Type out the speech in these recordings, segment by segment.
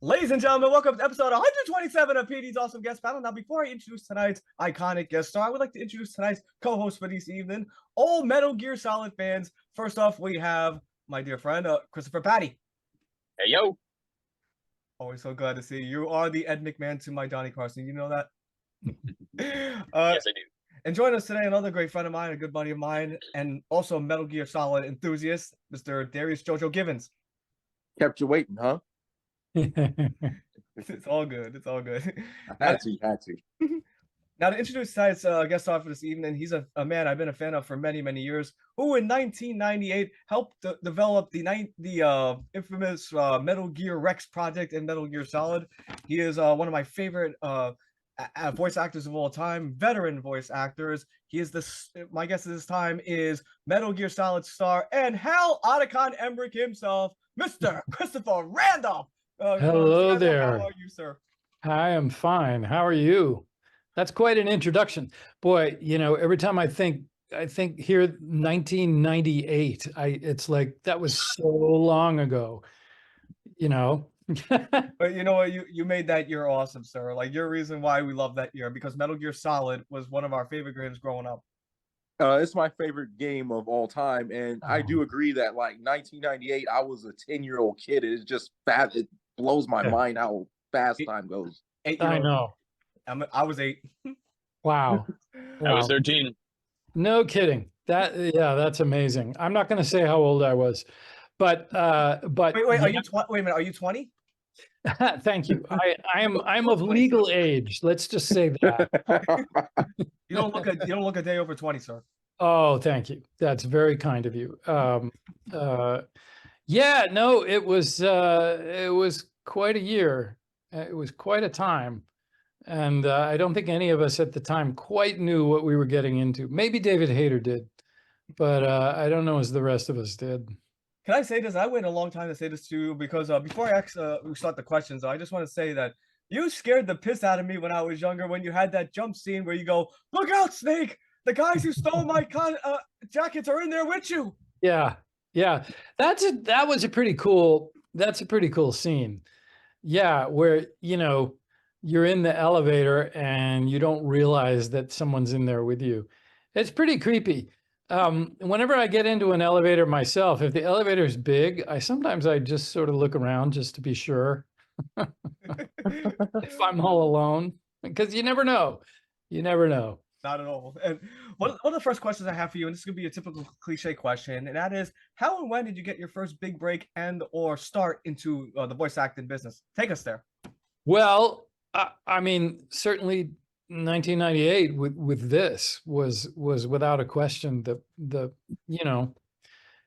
Ladies and gentlemen, welcome to episode 127 of Petey's Awesome Guest Panel. Now, before I introduce tonight's iconic guest star, I would like to introduce tonight's co-host for this evening, all Metal Gear Solid fans. First off, we have my dear friend, Christopher Petey. Hey, yo. Always so glad to see you. You are the Ed McMahon to my Johnny Carson. You know that? Yes, I do. And join us today, another great friend of mine, a good buddy of mine, and also a Metal Gear Solid enthusiast, Mr. Darius Jojo Givens. Kept you waiting, huh? It's all good. It's all good. Had to. Now, to introduce tonight's guest star for this evening, he's a man I've been a fan of for many, many years, who in 1998 helped develop the infamous Metal Gear Rex project in Metal Gear Solid. He is one of my favorite voice actors of all time, veteran voice actors. He is my guest at this time is Metal Gear Solid star and Hal Otacon Emmerich himself, Mr. Christopher Randolph. Hello there. How are you, sir? I am fine. How are you? That's quite an introduction. Boy, you know, every time I think here 1998, it's like that was so long ago, you know. But you know what, you made that year awesome, sir. Like, you're a reason why we love that year, because Metal Gear Solid was one of our favorite games growing up. It's my favorite game of all time, and I do agree that like 1998, I was a 10-year-old kid. It's just fast. It blows my mind how fast time goes. I know. I was 8. Wow. I was 13. No kidding. That's amazing. I'm not going to say how old I was, but wait, yeah. are you wait a minute, are you 20? Thank you. I'm of legal age. Let's just say that. You don't look a day over 20, sir. Oh, thank you. That's very kind of you. Yeah, no, it was quite a year. It was quite a time. And I don't think any of us at the time quite knew what we were getting into. Maybe David Hayter did, but I don't know as the rest of us did. Can I say this? I waited a long time to say this to you because before we start the questions, I just want to say that you scared the piss out of me when I was younger, when you had that jump scene where you go, "Look out, Snake! The guys who stole my jackets are in there with you." Yeah. That was a pretty cool. That's a pretty cool scene. Yeah, where you're in the elevator and you don't realize that someone's in there with you. It's pretty creepy. Whenever I get into an elevator myself, if the elevator is big, I just sort of look around just to be sure if I'm all alone, because you never know. You never know. Not at all. And one of the first questions I have for you, and this is going to be a typical cliche question, and that is, how and when did you get your first big break or start into the voice acting business? Take us there. Well, I mean, certainly 1998 with this was without a question it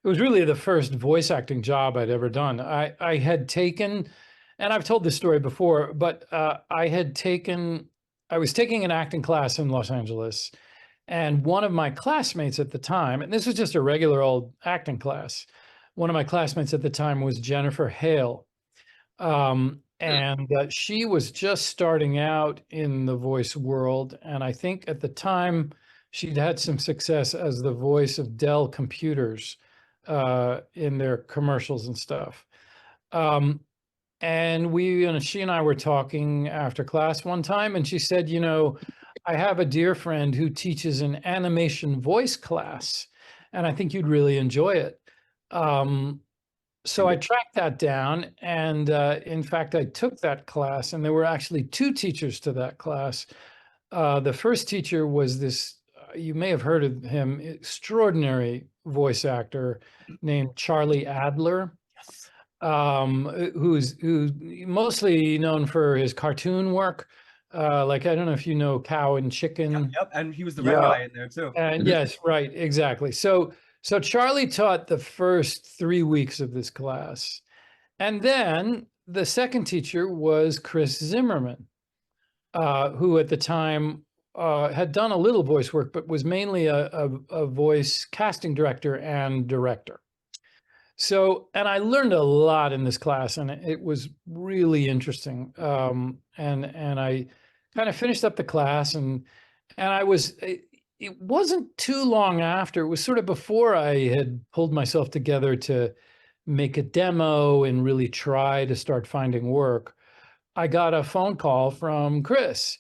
was really the first voice acting job I'd ever done. I had taken, and I've told this story before, but I was taking an acting class in Los Angeles, and one of my classmates at the time, and this was just a regular old acting class, one of my classmates at the time was Jennifer Hale. And she was just starting out in the voice world. And I think at the time she'd had some success as the voice of Dell computers in their commercials and stuff. And she and I were talking after class one time, and she said, I have a dear friend who teaches an animation voice class, and I think you'd really enjoy it. So I tracked that down, and in fact, I took that class, and there were actually 2 teachers to that class. The first teacher was this, you may have heard of him, extraordinary voice actor named Charlie Adler, who's mostly known for his cartoon work. Like, I don't know if you know Cow and Chicken. Yep. And he was the red guy in there too. And yes, right, exactly. So Charlie taught the first 3 weeks of this class. And then the second teacher was Chris Zimmerman, who at the time had done a little voice work, but was mainly a voice casting director and director. So, and I learned a lot in this class, and it was really interesting. And I kind of finished up the class, and I was... It wasn't too long after, it was sort of before I had pulled myself together to make a demo and really try to start finding work. I got a phone call from Chris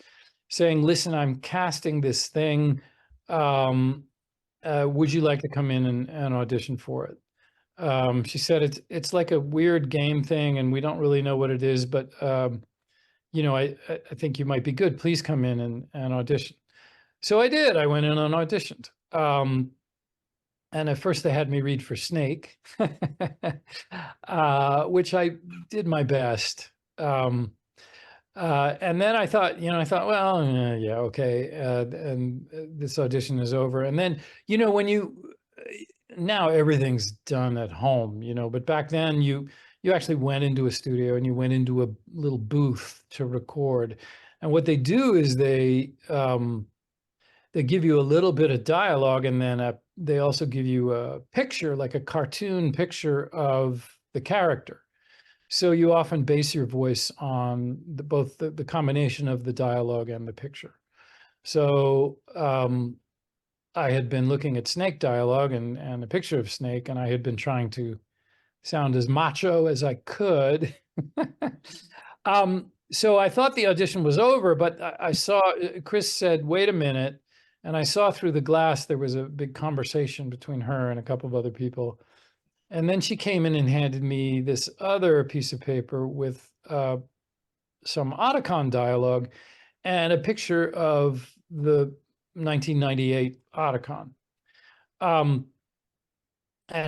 saying, listen, I'm casting this thing. Would you like to come in and audition for it? She said, it's like a weird game thing and we don't really know what it is, but you know, I think you might be good. Please come in and audition. So I did. I went in and auditioned. And at first they had me read for Snake, which I did my best. And then I thought, well, yeah, okay. And this audition is over. And then, now everything's done at home, but back then you actually went into a studio and you went into a little booth to record. And what they do is they give you a little bit of dialogue, and then they also give you a picture, like a cartoon picture of the character. So you often base your voice on both the combination of the dialogue and the picture. So I had been looking at Snake dialogue and a picture of Snake, and I had been trying to sound as macho as I could. So I thought the audition was over, but I saw Chris said, wait a minute. And I saw through the glass, there was a big conversation between her and a couple of other people. And then she came in and handed me this other piece of paper with some Otacon dialogue and a picture of the 1998 Otacon. And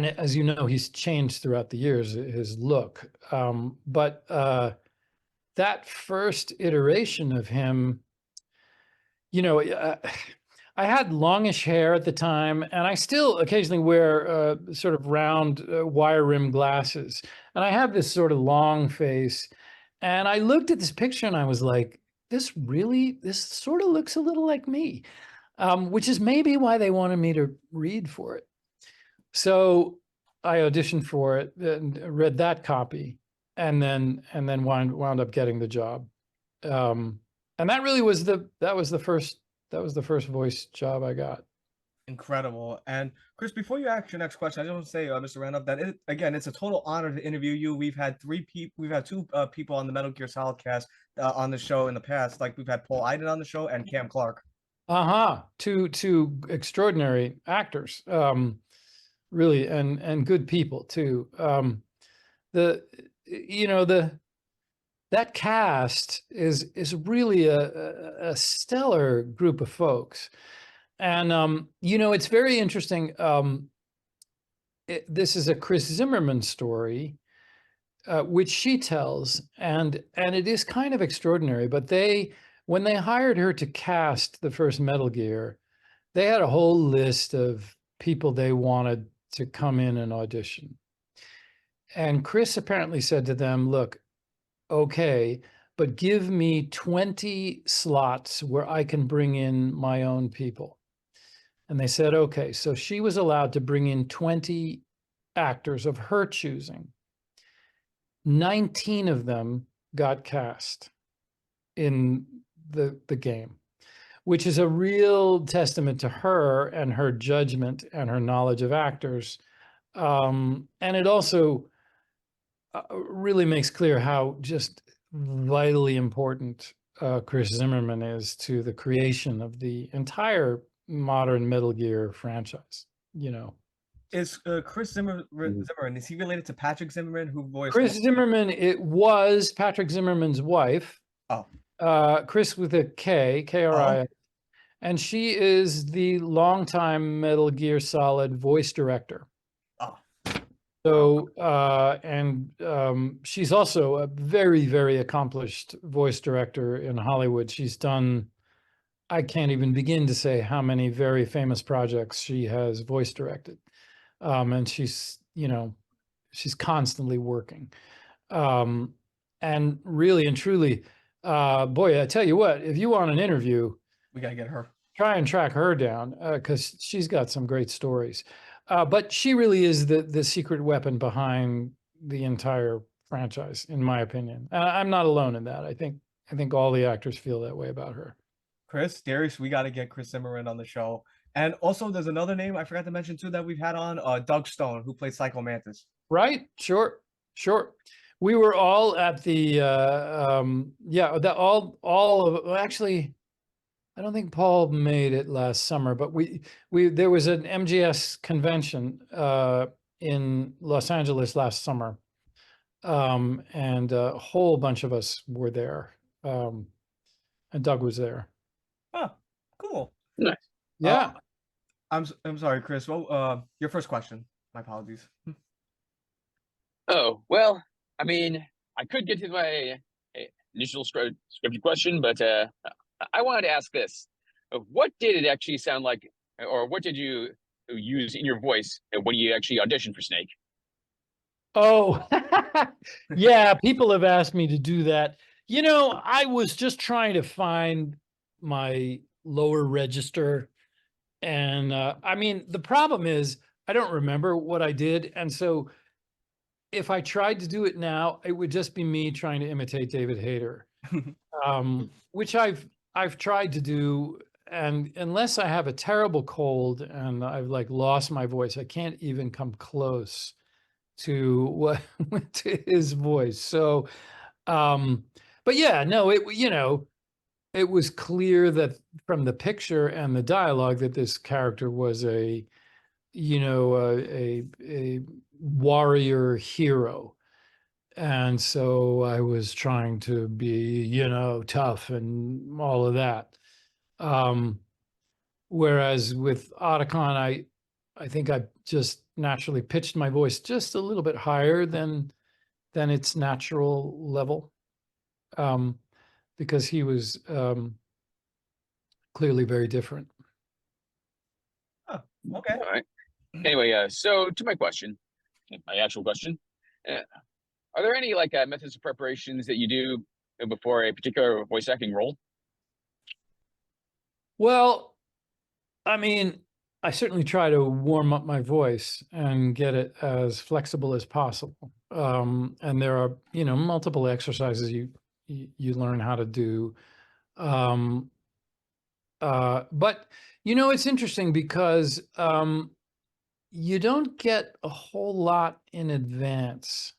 as you know, he's changed throughout the years, his look. But that first iteration of him, I had longish hair at the time, and I still occasionally wear sort of round wire rim glasses. And I have this sort of long face. And I looked at this picture and I was like, this sort of looks a little like me, which is maybe why they wanted me to read for it. So I auditioned for it and read that copy and then wound up getting the job. And that really was the first voice job I got. Incredible. And Chris, before you ask your next question, I just want to say, Mr. Randolph, that it's a total honor to interview you. We've had two people on the Metal Gear Solid cast on the show in the past. Like we've had Paul Iden on the show and Cam Clark. Two extraordinary actors, really, and good people too. That cast is really a stellar group of folks. And, it's very interesting. This is a Chris Zimmerman story, which she tells, and it is kind of extraordinary. But when they hired her to cast the first Metal Gear, they had a whole list of people they wanted to come in and audition. And Chris apparently said to them, look, okay, but give me 20 slots where I can bring in my own people. And they said, okay. So she was allowed to bring in 20 actors of her choosing. 19 of them got cast in the game, which is a real testament to her and her judgment and her knowledge of actors. And it also really makes clear how just vitally important Chris Zimmerman is to the creation of the entire modern Metal Gear franchise. Is Chris Zimmerman, is he related to Patrick Zimmerman, who voiced Chris Zimmerman? It was Patrick Zimmerman's wife. Oh. Chris with a K, K-R-I. Oh. And she is the longtime Metal Gear Solid voice director. Oh. So, she's also a very, very accomplished voice director in Hollywood. She's done, I can't even begin to say how many very famous projects she has voice directed. And she's constantly working. And really and truly, boy, I tell you what, if you want an interview, we got to get her. Try and track her down because she's got some great stories. But she really is the secret weapon behind the entire franchise, in my opinion. I'm not alone in that. I think all the actors feel that way about her. Chris, Darius, we got to get Chris Zimmerman on the show. And also, there's another name I forgot to mention too that we've had on, Doug Stone, who plays Psycho Mantis. Right? Sure. We were all at the yeah, the all of well, actually I don't think Paul made it last summer, but we there was an MGS convention in Los Angeles last summer. And a whole bunch of us were there. And Doug was there. Oh, cool. Nice. Yeah. I'm sorry, Chris. Well, your first question. My apologies. Oh, well, I mean, I could get to my initial scripted question, but I wanted to ask this. What did it actually sound like, or what did you use in your voice when you actually auditioned for Snake? Oh, yeah. People have asked me to do that. You know, I was just trying to find my lower register. And I mean, the problem is I don't remember what I did. And so if I tried to do it now, it would just be me trying to imitate David Hayter, which I've tried to do. And unless I have a terrible cold and I've like lost my voice, I can't even come close to what to his voice. So, but yeah, no, it was clear that from the picture and the dialogue that this character was a warrior hero. And so I was trying to be, tough and all of that. Whereas with Otacon, I think I just naturally pitched my voice just a little bit higher than its natural level, because he was clearly very different. Oh, okay. All right. Anyway, so to my question, my actual question, are there any like methods of preparations that you do before a particular voice acting role? Well, I mean, I certainly try to warm up my voice and get it as flexible as possible. And there are, multiple exercises you learn how to do. But it's interesting because you don't get a whole lot in advance.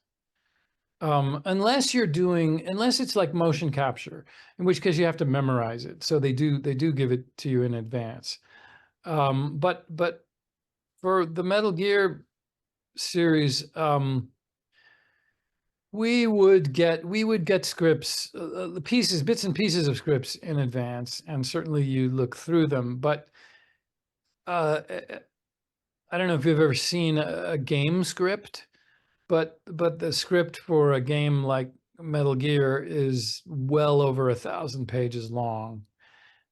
Unless it's like motion capture, in which case you have to memorize it. So they do give it to you in advance. But for the Metal Gear series, we would get scripts, bits and pieces of scripts in advance, and certainly you look through them. But I don't know if you've ever seen a game script, but the script for a game like Metal Gear is well over 1,000 pages long,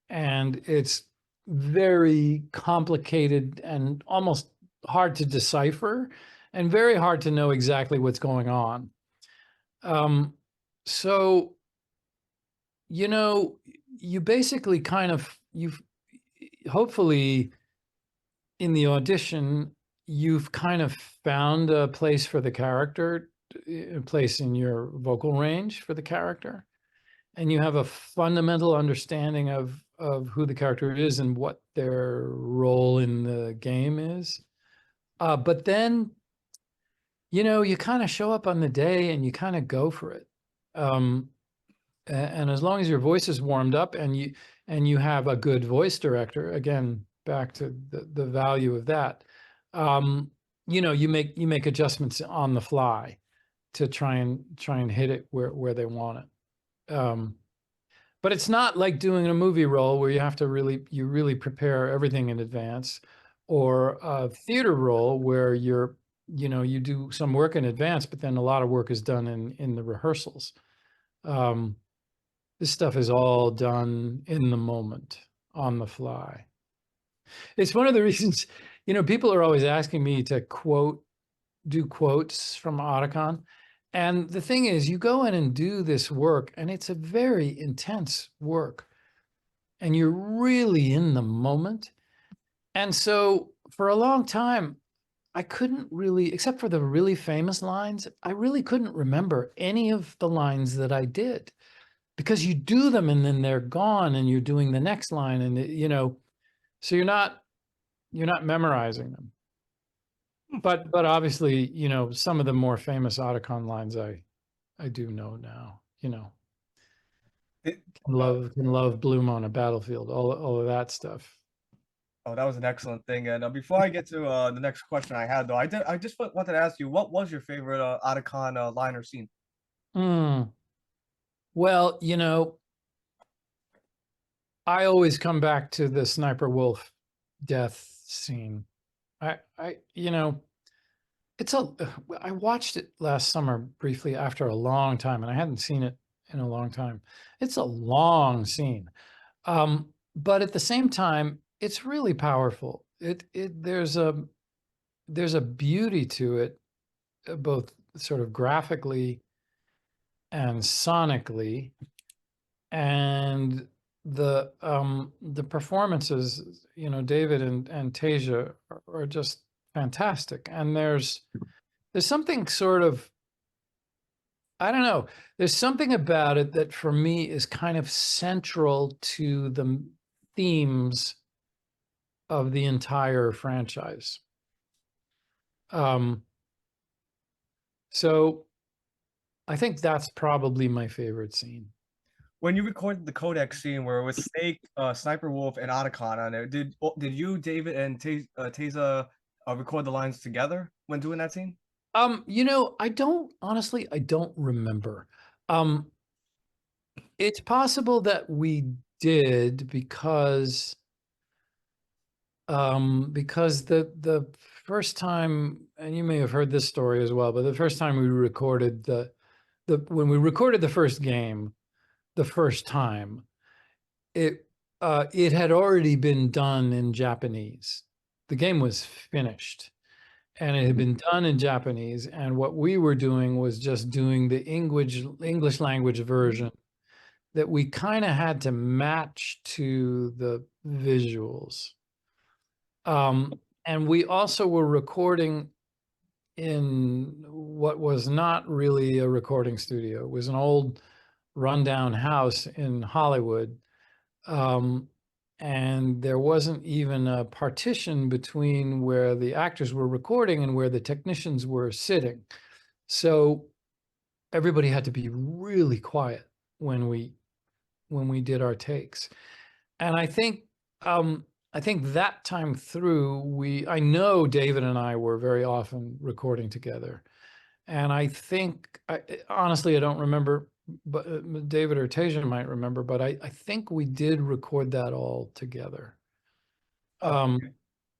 and it's very complicated and almost hard to decipher, and very hard to know exactly what's going on. So, you basically hopefully in the audition, you've kind of found a place for the character, a place in your vocal range for the character, and you have a fundamental understanding of who the character is and what their role in the game is. But then, you kind of show up on the day and you kind of go for it. And as long as your voice is warmed up and you have a good voice director, again, back to the value of that, you make adjustments on the fly to try and hit it where they want it. But it's not like doing a movie role where you have to really prepare everything in advance, or a theater role where you do some work in advance, but then a lot of work is done in the rehearsals. This stuff is all done in the moment, on the fly. It's one of the reasons, people are always asking me to do quotes from Otacon. And the thing is, you go in and do this work, and it's a very intense work. And you're really in the moment. And so for a long time, I couldn't really, except for the really famous lines, I really couldn't remember any of the lines that I did, because you do them and then they're gone and you're doing the next line, and so you're not memorizing them. But obviously, some of the more famous Otacon lines I I do know now. You know, It- can love bloom on a battlefield. All of that stuff. oh, that was an excellent thing. And before I get to the next question I had, though, I just wanted to ask you, what was your favorite Otacon line or scene? Hmm. Well, you know, I always come back to the Sniper Wolf death scene. You know, I watched it last summer briefly after a long time, and I hadn't seen it in a long time. It's a long scene. But at the same time, it's really powerful. There's a beauty to it, both sort of graphically and sonically, and the performances, you know, David and Tasia are just fantastic. And there's something sort of, I don't know, there's something about it that for me is kind of central to the themes of the entire franchise. So I think that's probably my favorite scene. When you recorded the Codex scene where it was Snake, Sniper Wolf, and Otacon on there, did you, David, and Taza record the lines together when doing that scene? You know, I don't remember. It's possible that we did because the first time, and you may have heard this story as well, but the first time we recorded when we recorded the first game, the first time, it had already been done in Japanese. The game was finished and it had been done in Japanese. And what we were doing was just doing the English language version that we kind of had to match to the visuals. And we also were recording in what was not really a recording studio. It was an old rundown house in Hollywood. And there wasn't even a partition between where the actors were recording and where the technicians were sitting. So everybody had to be really quiet when we did our takes. And I think that time through, I know David and I were very often recording together. And I think, honestly, I don't remember, but David or Tasia might remember, but I think we did record that all together. Oh,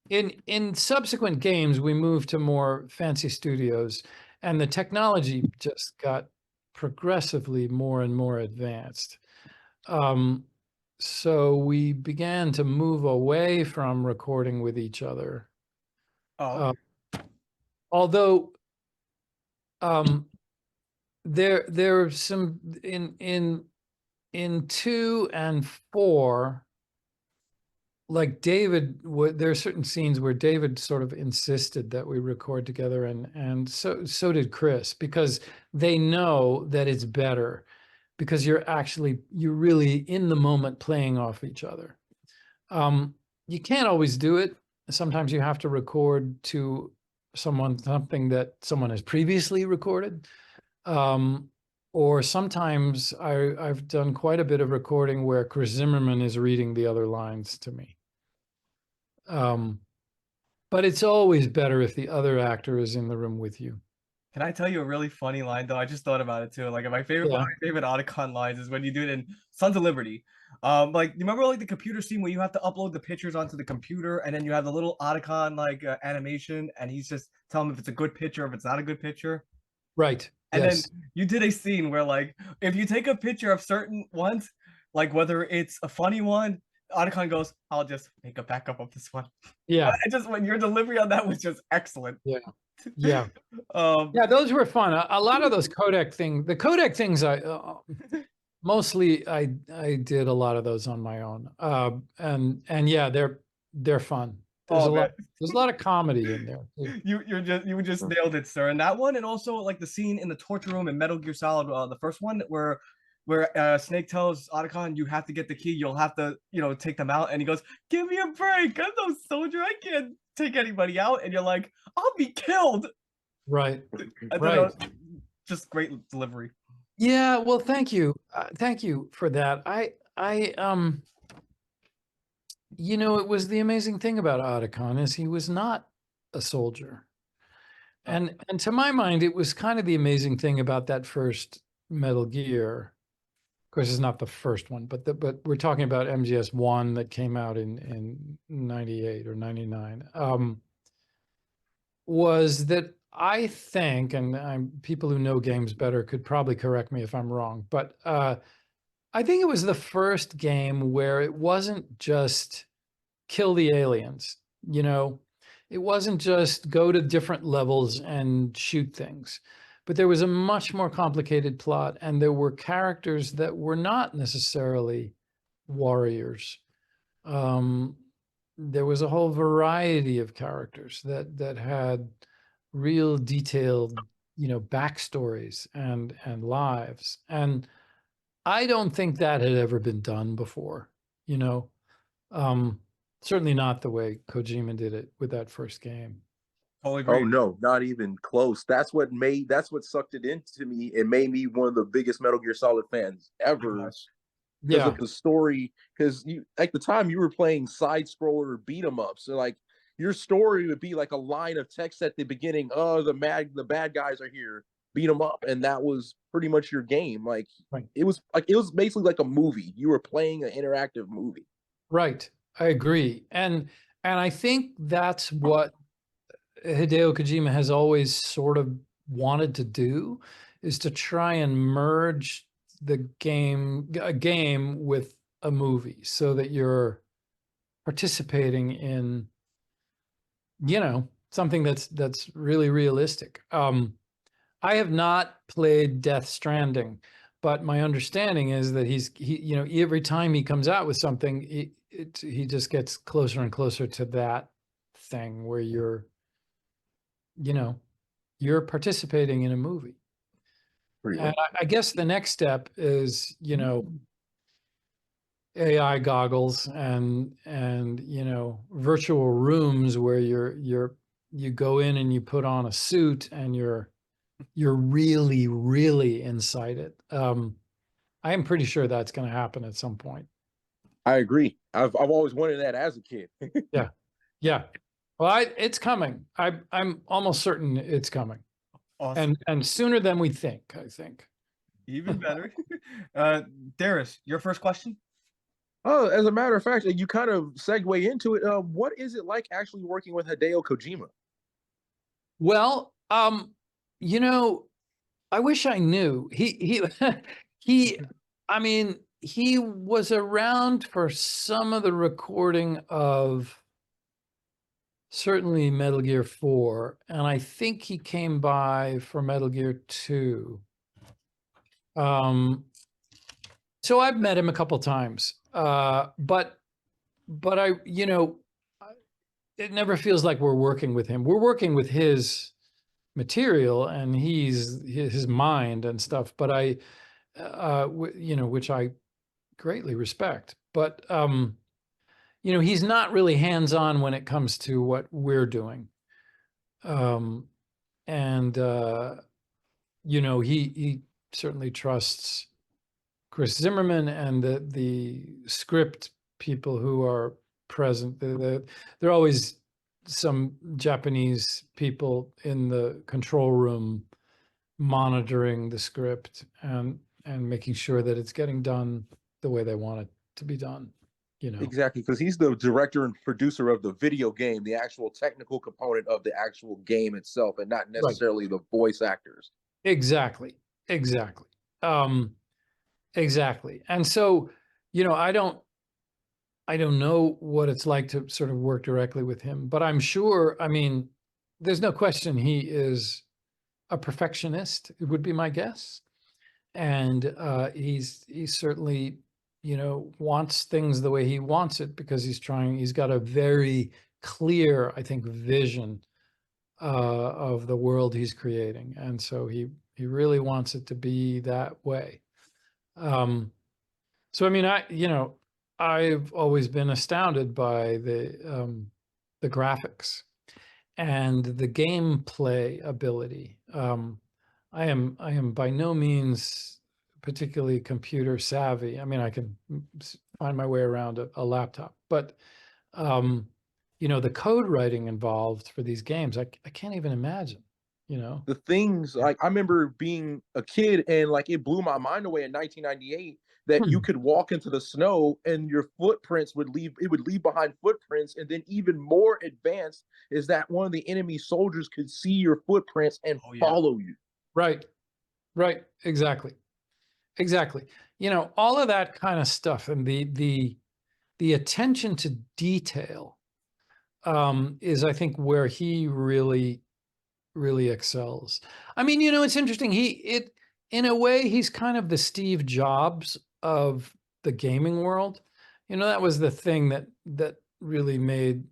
In subsequent games, we moved to more fancy studios, and the technology just got progressively more and more advanced. So we began to move away from recording with each other. oh, Although there are some in 2 and 4, like David, there are certain scenes where David sort of insisted that we record together, and so did Chris, because they know that it's better because you're really in the moment playing off each other. You can't always do it. Sometimes you have to record to something that someone has previously recorded. Or sometimes I've done quite a bit of recording where Chris Zimmerman is reading the other lines to me. But it's always better if the other actor is in the room with you. can I tell you a really funny line though? I just thought about it too. Like one of my favorite Otacon lines is when you do it in Sons of Liberty. Like you remember like the computer scene where you have to upload the pictures onto the computer, and then you have the little Otacon like animation, and he's just telling him if it's a good picture, if it's not a good picture. Right. And Yes. then you did a scene where like if you take a picture of certain ones, like whether it's a funny one, Otacon goes, "I'll just make a backup of this one." Yeah. I just when your delivery on that was just excellent. Yeah. Yeah. Um, Yeah, those were fun. A lot of those codec things, the codec things, mostly I did a lot of those on my own. And yeah, they're fun. There's oh man, there's a lot of comedy in there too. you just nailed it, sir. And that one, and also like the scene in the torture room in Metal Gear Solid, the first one, where Snake tells Otacon, "You have to get the key. You'll have to, take them out." And he goes, "Give me a break. I'm no soldier. I can't take anybody out." And you're like, "I'll be killed." Right. I thought that Right. was just great delivery. Yeah, well, thank you. Thank you for that. You know, it was the amazing thing about Otacon is he was not a soldier. Uh, And to my mind, it was kind of the amazing thing about that first Metal Gear. Of course, it's not the first one, but we're talking about MGS1 that came out in 98 or 99. Was that I think, and people who know games better could probably correct me if I'm wrong, but I think it was the first game where it wasn't just kill the aliens, you know, it wasn't just go to different levels and shoot things, but there was a much more complicated plot, and there were characters that were not necessarily warriors. Um, there was a whole variety of characters that had real detailed, you know, backstories and lives. And I don't think that had ever been done before, you know. Um, Certainly not the way Kojima did it with that first game. Totally Oh agree. no, not even close. That's what sucked it into me. It made me one of the biggest Metal Gear Solid fans ever Gosh. because Yeah, of the story. Because you at the time you were playing side scroller beat 'em ups, so like your story would be like a line of text at the beginning. Oh, the bad guys are here, beat them up, and that was pretty much your game. right. It was basically like a movie. You were playing an interactive movie. Right. I agree. And I think that's what Hideo Kojima has always sort of wanted to do, is to try and merge a game with a movie so that you're participating in, you know, something that's really realistic. I have not played Death Stranding, but my understanding is that you know, every time he comes out with something, he just gets closer and closer to that thing where you know, you're participating in a movie. Pretty And much. I guess the next step is, you know, AI goggles and you know, virtual rooms where you go in and you put on a suit and you're really inside it. I am pretty sure that's going to happen at some point. I agree. I've always wanted that as a kid. Yeah, yeah. Well, it's coming. I'm almost certain it's coming, Awesome. and sooner than we think. I think. Even better. Darius, your first question? Oh, as a matter of fact, you kind of segue into it. What is it like actually working with Hideo Kojima? Well, you know, I wish I knew. He. I mean, he was around for some of the recording of certainly Metal Gear 4, and I think he came by for Metal Gear 2. So I've met him a couple times, but I, you know, it never feels like we're working with him. We're working with his material and his mind and stuff. But you know, which I greatly respect. But you know, he's not really hands-on when it comes to what we're doing. And you know, he certainly trusts Chris Zimmerman and the script people who are present. There are always some Japanese people in the control room monitoring the script and making sure that it's getting done the way they want it to be done, you know. Exactly, because he's the director and producer of the video game, the actual technical component of the actual game itself, and not Right. necessarily the voice actors. Exactly. Exactly. Um, exactly. And so, you know, I don't know what it's like to sort of work directly with him, but I'm sure, I mean, there's no question he is a perfectionist, it would be my guess. And he's certainly, you know, wants things the way he wants it because he's got a very clear, I think, vision of the world he's creating. And so he really wants it to be that way. So I mean, you know, I've always been astounded by the graphics and the gameplay ability. I am by no means particularly computer savvy. I mean, I can find my way around a laptop, but you know, the code writing involved for these games, I can't even imagine, you know. The things like I remember being a kid and like it blew my mind away in 1998 that you could walk into the snow and your footprints would leave behind footprints, and then even more advanced is that one of the enemy soldiers could see your footprints and follow you. Right. Exactly. You know, all of that kind of stuff, and the attention to detail is, I think, where he really excels. I mean, you know, it's interesting. In a way, he's kind of the Steve Jobs of the gaming world. You know, that was the thing that really made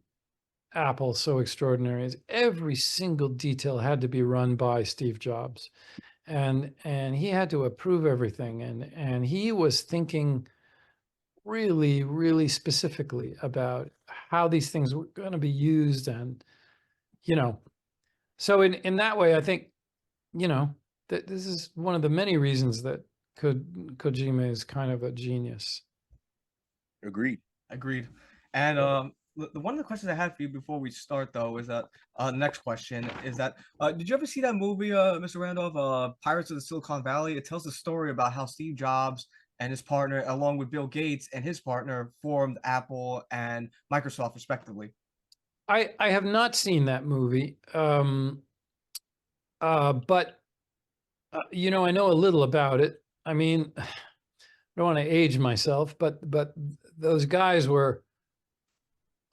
Apple so extraordinary, is every single detail had to be run by Steve Jobs. And he had to approve everything. And he was thinking really specifically about how these things were going to be used. And, you know, so in that way, I think, you know, that this is one of the many reasons that Kojima is kind of a genius. Agreed. And one of the questions I had for you before we start, though, is that next question is that did you ever see that movie, Mr. Randolph, Pirates of the Silicon Valley? It tells the story about how Steve Jobs and his partner, along with Bill Gates and his partner, formed Apple and Microsoft, respectively. I have not seen that movie, but you know, I know a little about it. I mean, I don't want to age myself, but those guys were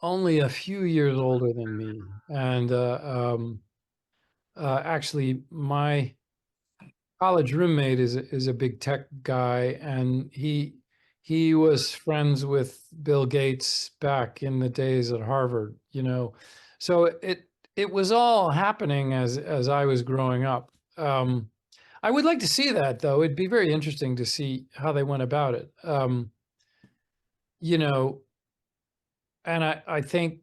only a few years older than me, and actually, my college roommate is a big tech guy, and he was friends with Bill Gates back in the days at Harvard. You know, so it was all happening as I was growing up. I would like to see that, though. It'd be very interesting to see how they went about it. You know, and I think,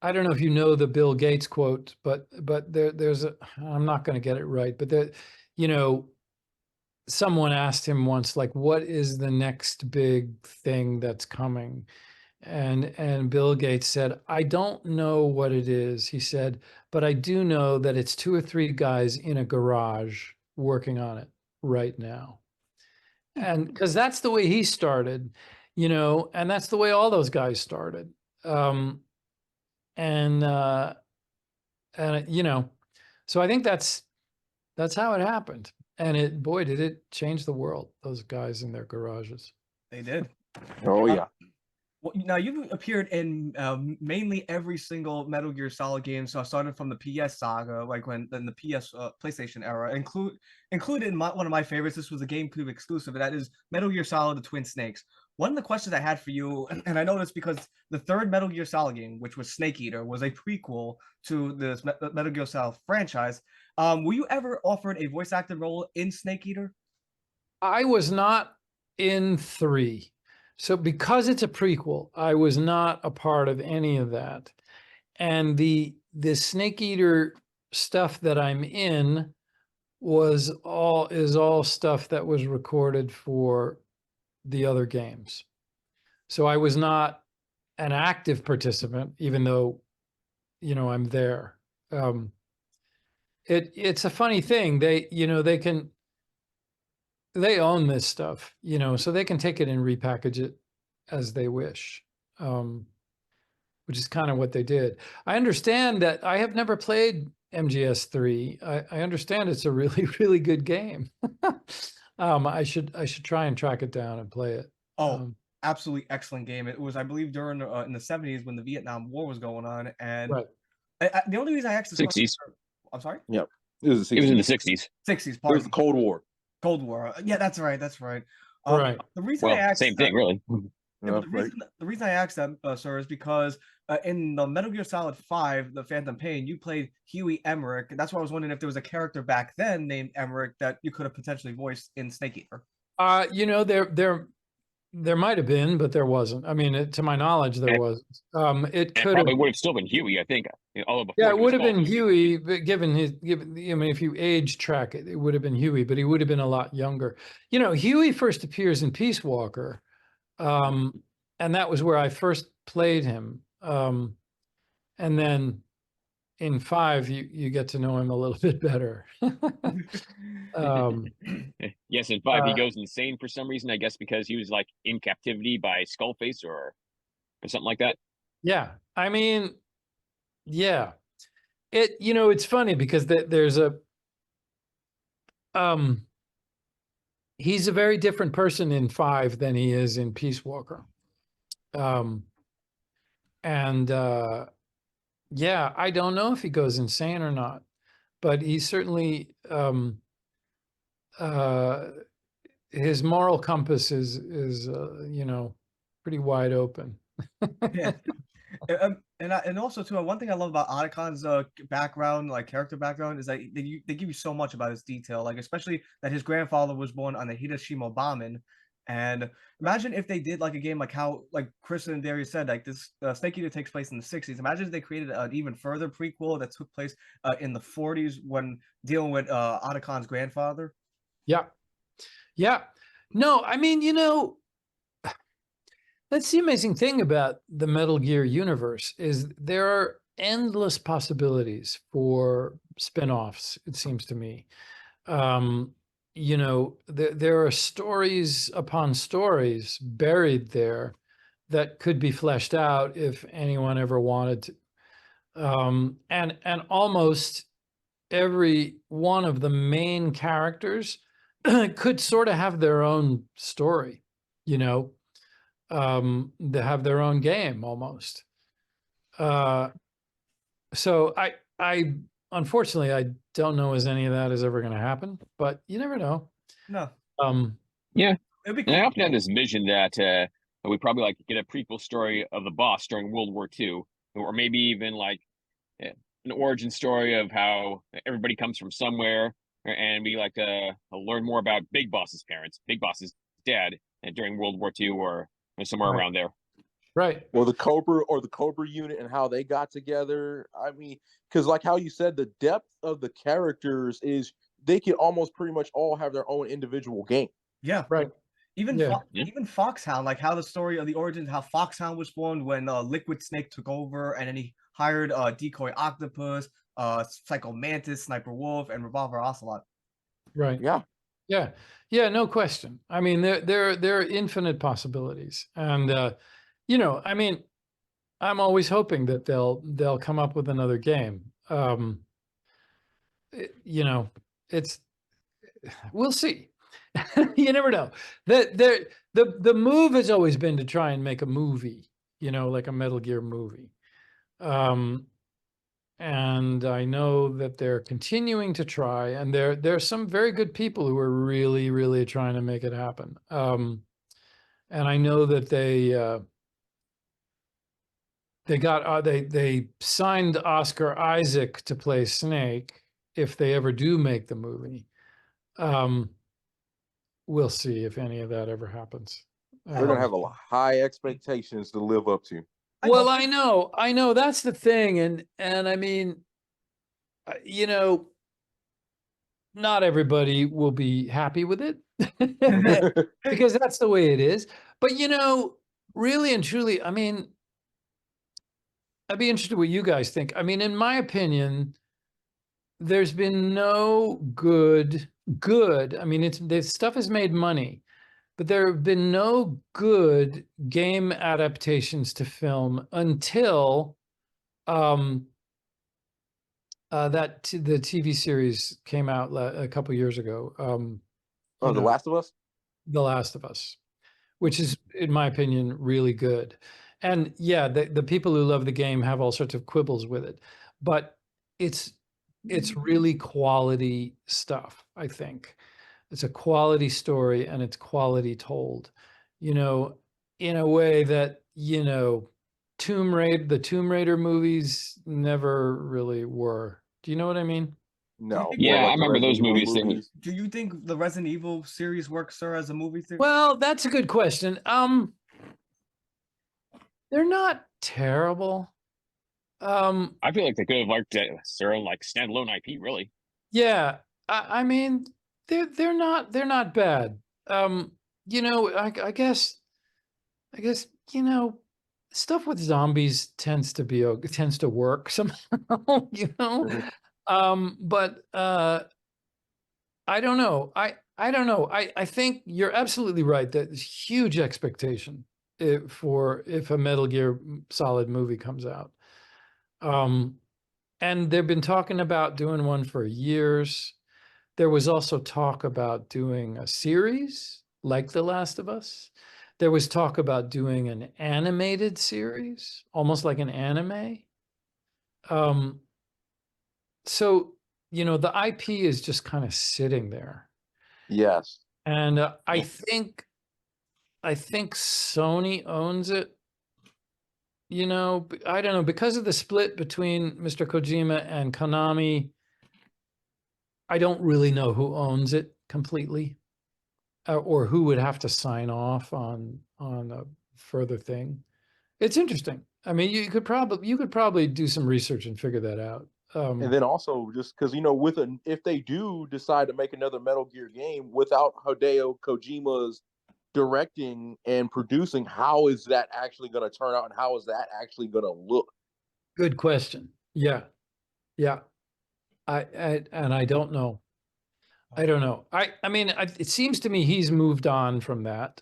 I don't know if you know the Bill Gates quote, but there's I'm not going to get it right, but there, you know, someone asked him once, like, what is the next big thing that's coming? And Bill Gates said, I don't know what it is. He said, but I do know that it's 2 or 3 guys in a garage working on it right now. And because that's the way he started, you know, and that's the way all those guys started. And you know, so I think that's how it happened. And boy, did it change the world, those guys in their garages. They did. Oh yeah. Well, now you've appeared in mainly every single Metal Gear Solid game, so started from the PS saga, like when in the PS PlayStation era. Included in one of my favorites. This was a GameCube exclusive, and that is Metal Gear Solid: The Twin Snakes. One of the questions I had for you, and I know this because the third Metal Gear Solid game, which was Snake Eater, was a prequel to this Metal Gear Solid franchise. Were you ever offered a voice acting role in Snake Eater? I was not in 3. So because it's a prequel, I was not a part of any of that. And the Snake Eater stuff that I'm in is all stuff that was recorded for the other games. So I was not an active participant, even though, you know, I'm there. It's a funny thing. They, you know, they own this stuff, you know, so they can take it and repackage it as they wish, which is kind of what they did. I understand that I have never played MGS3. I understand it's a really good game. I should try and track it down and play it. Oh, absolutely excellent game. It was, I believe, during in the 70s when the Vietnam War was going on, and Right. the only reason I asked this question, 60s. I'm sorry. Yep. It was the 60s. It was in the 60s. 60s. It was Pardon. the Cold War. Cold War. Yeah, that's right. That's right. Right. The reason I Well, asked same thing, really. Yeah, but the reason I asked that, sir, is because in the Metal Gear Solid 5, The Phantom Pain, you played Huey Emmerich. And that's why I was wondering if there was a character back then named Emmerich that you could have potentially voiced in Snake Eater. You know, there might have been, but there wasn't. I mean, to my knowledge, there wasn't. It could probably would have still been Huey, I think. although before Yeah, he it was would have called been Huey, but given, I mean, if you age track it, it would have been Huey, but he would have been a lot younger. You know, Huey first appears in Peace Walker, and that was where I first played him. And then in 5, you get to know him a little bit better. um, Yes, in 5 he uh, goes insane for some reason. I guess because he was like in captivity by Skullface or something like that. yeah, I mean, yeah, it's funny because there's um, he's a very different person in 5 than he is in Peace Walker. And yeah, I don't know if he goes insane or not, but he certainly uh, his moral compass is pretty wide open. Yeah. And also too, one thing I love about Otacon's background, like character background, is that they give you so much about his detail, like especially that his grandfather was born on the Hiroshima bombing. And imagine if they did like a game like how like Chris and Darius said, like this Snake Eater takes place in the 60s. Imagine if they created an even further prequel that took place in the 40s when dealing with Otacon's grandfather. Yeah, yeah. No, I mean, that's the amazing thing about the Metal Gear universe is there are endless possibilities for spin-offs, it seems to me. There are stories upon stories buried there that could be fleshed out if anyone ever wanted to. And almost every one of the main characters could sort of have their own story, they have their own game almost. So I unfortunately I don't know as any of that is ever going to happen, but you never know. No, Yeah, it'd be and I cool. often have this vision that we probably like get a prequel story of the boss during World War II, or maybe even like an origin story of how everybody comes from somewhere, and we like to learn more about Big Boss's parents, Big Boss's dad, during World War II or somewhere Right. around there. Right. Well, the Cobra unit and how they got together. I mean, because like how you said, the depth of the characters is they can almost pretty much all have their own individual game. Yeah. Right. Even Yeah. even Foxhound, like how the story of the origins, how Foxhound was formed when Liquid Snake took over, and then he hired Decoy Octopus, Psycho Mantis, Sniper Wolf, and Revolver Ocelot. Right. Yeah. Yeah. Yeah. No question. I mean, there are infinite possibilities, and I mean, I'm always hoping that they'll come up with another game. It's we'll see. You never know. The move has always been to try and make a movie, like a Metal Gear movie. And I know that they're continuing to try, and there's some very good people who are really, really trying to make it happen. And I know that they signed Oscar Isaac to play Snake if they ever do make the movie. We'll see if any of that ever happens. They're gonna have a high expectations to live up to. Well, I know that's the thing, and I mean, not everybody will be happy with it because that's the way it is. But really and truly, I mean, I'd be interested what you guys think. I mean, in my opinion, there's been no good. I mean, this stuff has made money, but there have been no good game adaptations to film until the TV series came out a couple years ago. Oh, The Last of Us? The Last of Us, which is, in my opinion, really good. And yeah, the people who love the game have all sorts of quibbles with it, but it's really quality stuff, I think. It's a quality story and it's quality told, in a way that, the Tomb Raider movies never really were. Do you know what I mean? No. Yeah, more I like the remember those Resident Evil movies. Do you think the Resident Evil series works, sir, as a movie theater? Well, that's a good question. They're not terrible. I feel like they could have like their own like standalone IP, really. Yeah, I mean, they're not bad. You know, I guess you know, stuff with zombies tends to work somehow. You know, but I don't know. I don't know. I think you're absolutely right. That there's huge expectation if a Metal Gear Solid movie comes out. And they've been talking about doing one for years. There was also talk about doing a series like The Last of Us. There was talk about doing an animated series, almost like an anime. So, you know, the IP is just kind of sitting there. Yes. And I think Sony owns it. You know, I don't know, because of the split between Mr. Kojima and Konami, I don't really know who owns it completely, or who would have to sign off on a further thing. It's interesting. I mean, you could probably do some research and figure that out. And then also just because if they do decide to make another Metal Gear game without Hideo Kojima's directing and producing, how is that actually going to turn out, and how is that actually going to look? Good question. Yeah, yeah. I don't know. I don't know. I mean, it seems to me he's moved on from that,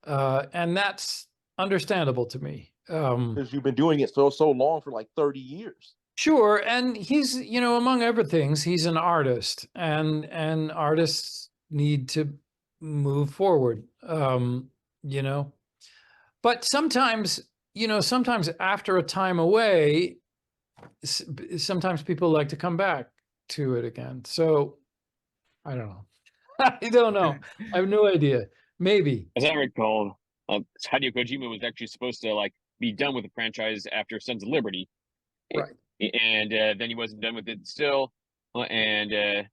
and that's understandable to me. Because you've been doing it so long for like 30 years. Sure, and he's, you know, among other things, he's an artist, and artists need to move forward. You know, but sometimes, you know, sometimes after a time away, sometimes people like to come back to it again. So I don't know. I don't know. I have no idea. Maybe. As I recall, Hideo Kojima was actually supposed to like be done with the franchise after Sons of Liberty, Right. and then he wasn't done with it still, and they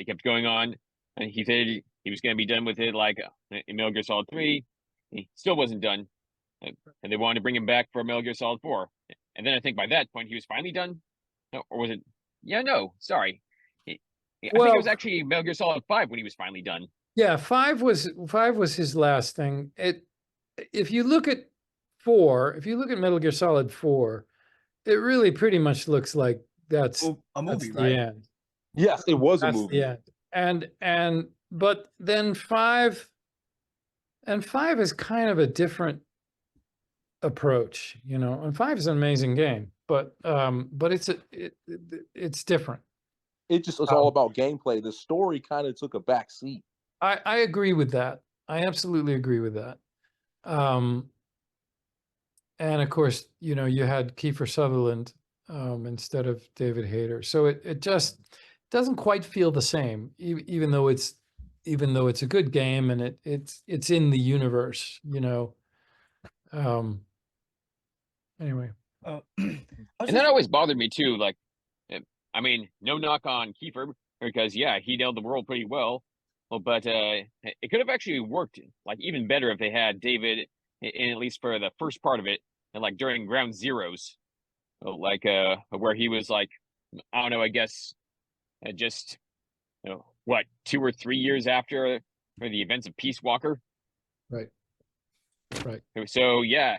kept going on, and he said he was going to be done with it like in Metal Gear Solid 3. He still wasn't done, and they wanted to bring him back for Metal Gear Solid 4, and then I think by that point he was finally done. Or was it? Yeah, no, sorry. I think it was actually Metal Gear Solid 5 when he was finally done. Yeah, 5 was his last thing. If you look at 4, if you look at Metal Gear Solid 4, it really pretty much looks like that's a movie, the right? end. Yes, it was a That's movie. the end. But then 5 is kind of a different approach, you know. And 5 is an amazing game, but it's different. It just was all about gameplay. The story kind of took a back seat. I agree with that. I absolutely agree with that. And of course, you know, you had Kiefer Sutherland instead of David Hayter, so it just doesn't quite feel the same, even though it's a good game and it's in the universe, you know. Anyway, And that always bothered me too. Like, I mean, no knock on Kiefer, because yeah, he nailed the world pretty well. Well, but it could have actually worked like even better if they had David in at least for the first part of it, and like during Ground Zeroes, like where he was like, I don't know, I guess just what 2 or 3 years after the events of Peace Walker. right. So yeah,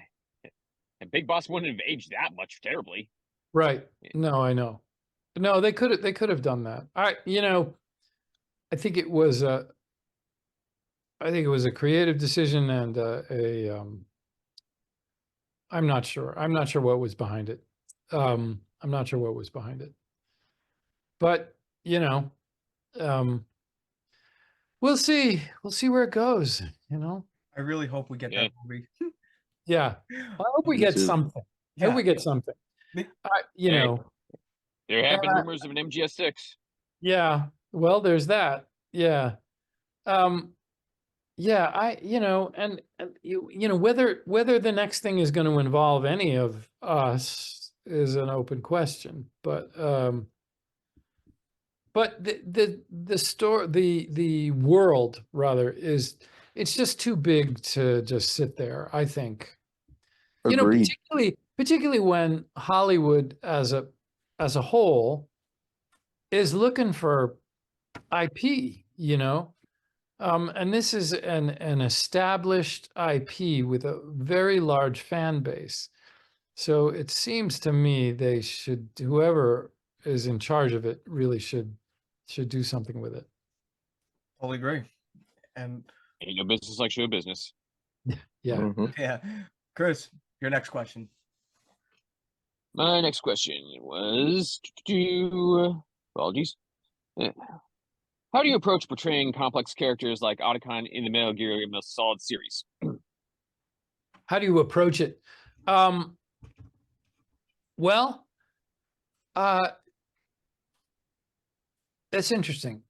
and Big Boss wouldn't have aged that much terribly. Right. No, I know. No, they could have done that. I think it was a creative decision and I'm not sure. I'm not sure what was behind it. But, you know, we'll see. We'll see where it goes, you know. I really hope we get that movie. Yeah. I hope we get something. I hope we get something. You know. There have been rumors of an MGS6. Yeah. Well, there's that. Yeah. Yeah, and you know, whether the next thing is going to involve any of us is an open question, but the world rather it's just too big to just sit there, I think. Agreed. You know, particularly when Hollywood as a whole is looking for IP, you know. And this is an established IP with a very large fan base. So it seems to me they should, whoever is in charge of it really should do something with it. Totally agree. And Ain't no business like show business. Yeah. Mhm. yeah, Chris, your next question. My next question was, apologies. How do you approach portraying complex characters like Otacon in the Metal Gear Solid series? How do you approach it? Well, that's interesting.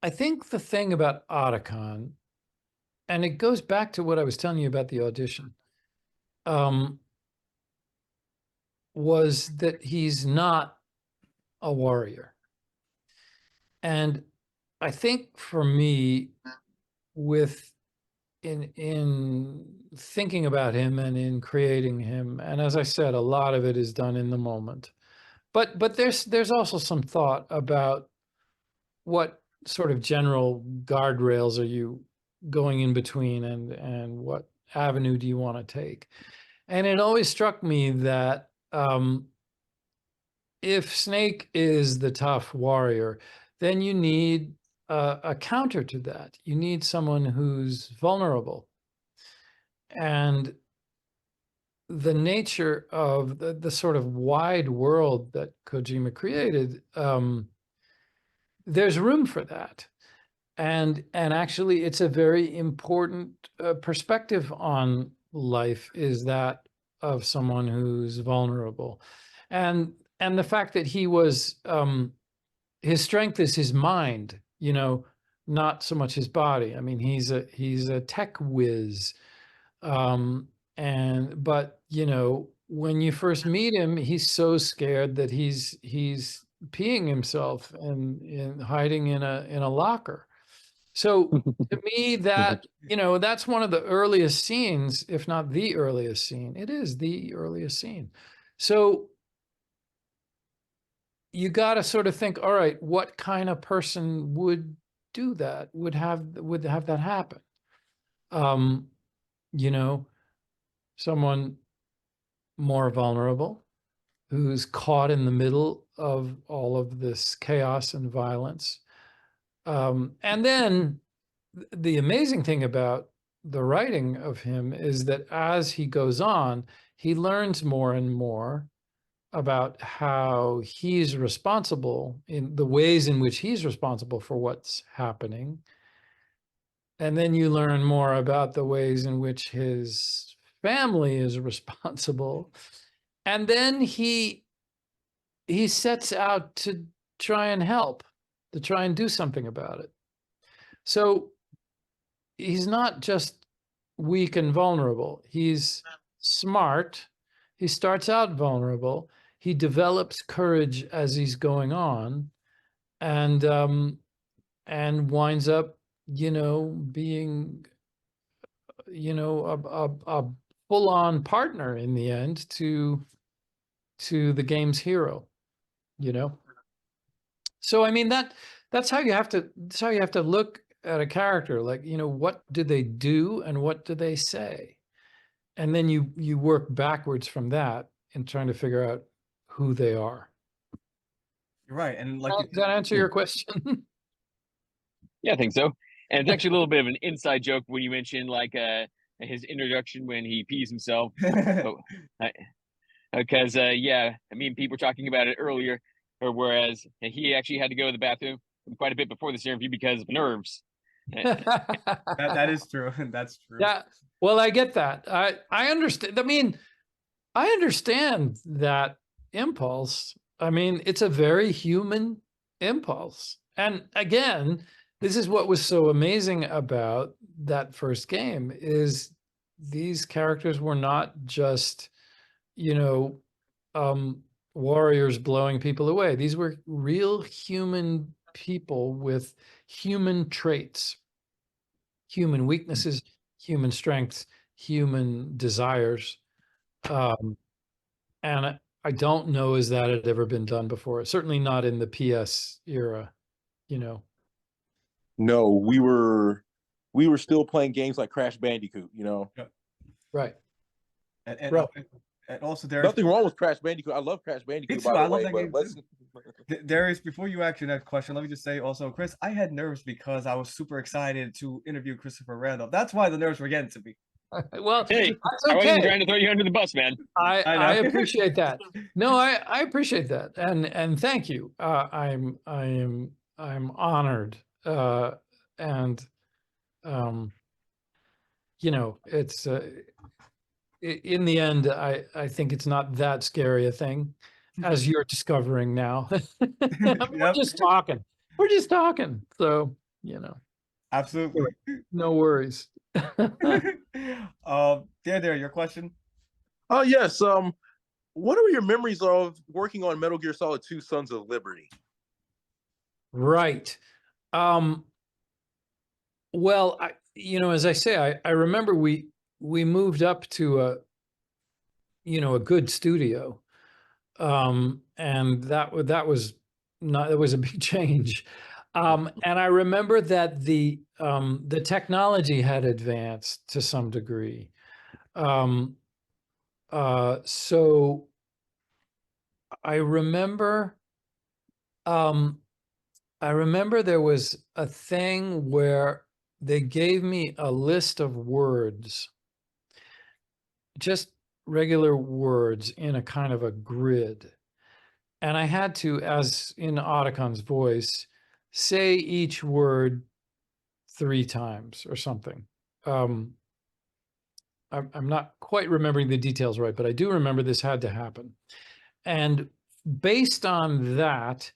I think the thing about Otacon, and it goes back to what I was telling you about the audition, was that he's not a warrior. And I think for me, in thinking about him and in creating him, and as I said, a lot of it is done in the moment. But there's also some thought about what sort of general guardrails are you going in between, and what avenue do you want to take? And it always struck me that if Snake is the tough warrior, then you need a counter to that. You need someone who's vulnerable. And the nature of the sort of wide world that Kojima created, there's room for that. And actually, it's a very important perspective on life, is that of someone who's vulnerable. And the fact that he was, his strength is his mind, you know, not so much his body. I mean, he's a tech whiz. But you know, when you first meet him, he's so scared that he's peeing himself and hiding in a locker. So to me, that, you know, that's one of the earliest scenes, if not the earliest scene. It is the earliest scene. So you got to sort of think, all right, what kind of person would do that, would have that happen? You know, someone more vulnerable, who's caught in the middle of all of this chaos and violence. And then the amazing thing about the writing of him is that as he goes on, he learns more and more about how he's responsible, in the ways in which he's responsible for what's happening. And then you learn more about the ways in which his family is responsible. And then he sets out to try and help, to try and do something about it. So he's not just weak and vulnerable. He's smart. He starts out vulnerable. He develops courage as he's going on, and winds up, you know, being, you know, a full-on partner in the end to the game's hero, you know. So I mean, that's how you have to look at a character. Like, you know, what do they do and what do they say? And then you work backwards from that in trying to figure out who they are. You're right. And like, Does that answer your question? Yeah, I think so. And it's actually a little bit of an inside joke when you mentioned like his introduction when he pees himself. Because yeah, I mean, people were talking about it earlier, or whereas he actually had to go to the bathroom quite a bit before this interview because of nerves. that is true. That's true. Yeah. Well, I get that. I understand. I mean, I understand that impulse. I mean, it's a very human impulse. And again, this is what was so amazing about that first game, is these characters were not just, you know, warriors blowing people away. These were real human people with human traits, human weaknesses, human strengths, human desires. And I don't know as that had ever been done before. Certainly not in the PS era, you know. No, we were still playing games like Crash Bandicoot, you know. Right. And, Right. and also, Darius, Nothing wrong with Crash Bandicoot. I love Crash me Bandicoot, too. by I the love way. that But game let's too. Darius, before you ask your next question, let me just say also, Chris, I had nerves because I was super excited to interview Christopher Randolph. That's why the nerves were getting to me. Well, Hey, that's I wasn't okay. trying to throw you under the bus, man. I I know. appreciate that. No, I appreciate that, and thank you. I'm honored, and you know, it's in the end, I think it's not that scary a thing, as you're discovering now. We're Yep, just talking. We're just talking. So, you know, absolutely. no worries. There, your question. Oh yes. What are your memories of working on Metal Gear Solid 2 Sons of Liberty? Right. Well, you know, as I say, I remember we moved up to a, you know, a good studio. And that was not, it was a big change. And I remember that the technology had advanced to some degree. So I remember, there was a thing where they gave me a list of words, just regular words in a kind of a grid. And I had to, as in Otacon's voice, say each word 3 times or something. I'm not quite remembering the details right, but I do remember this had to happen. And based on that,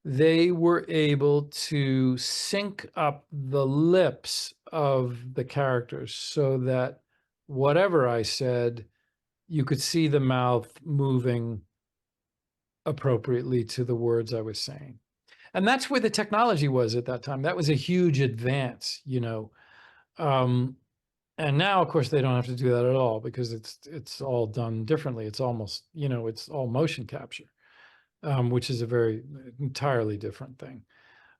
they were able to sync up the lips of the characters so that whatever I said, you could see the mouth moving appropriately to the words I was saying. And that's where the technology was at that time. That was a huge advance, you know. And now, of course, they don't have to do that at all because it's all done differently. It's almost, you know, it's all motion capture, which is a very entirely different thing.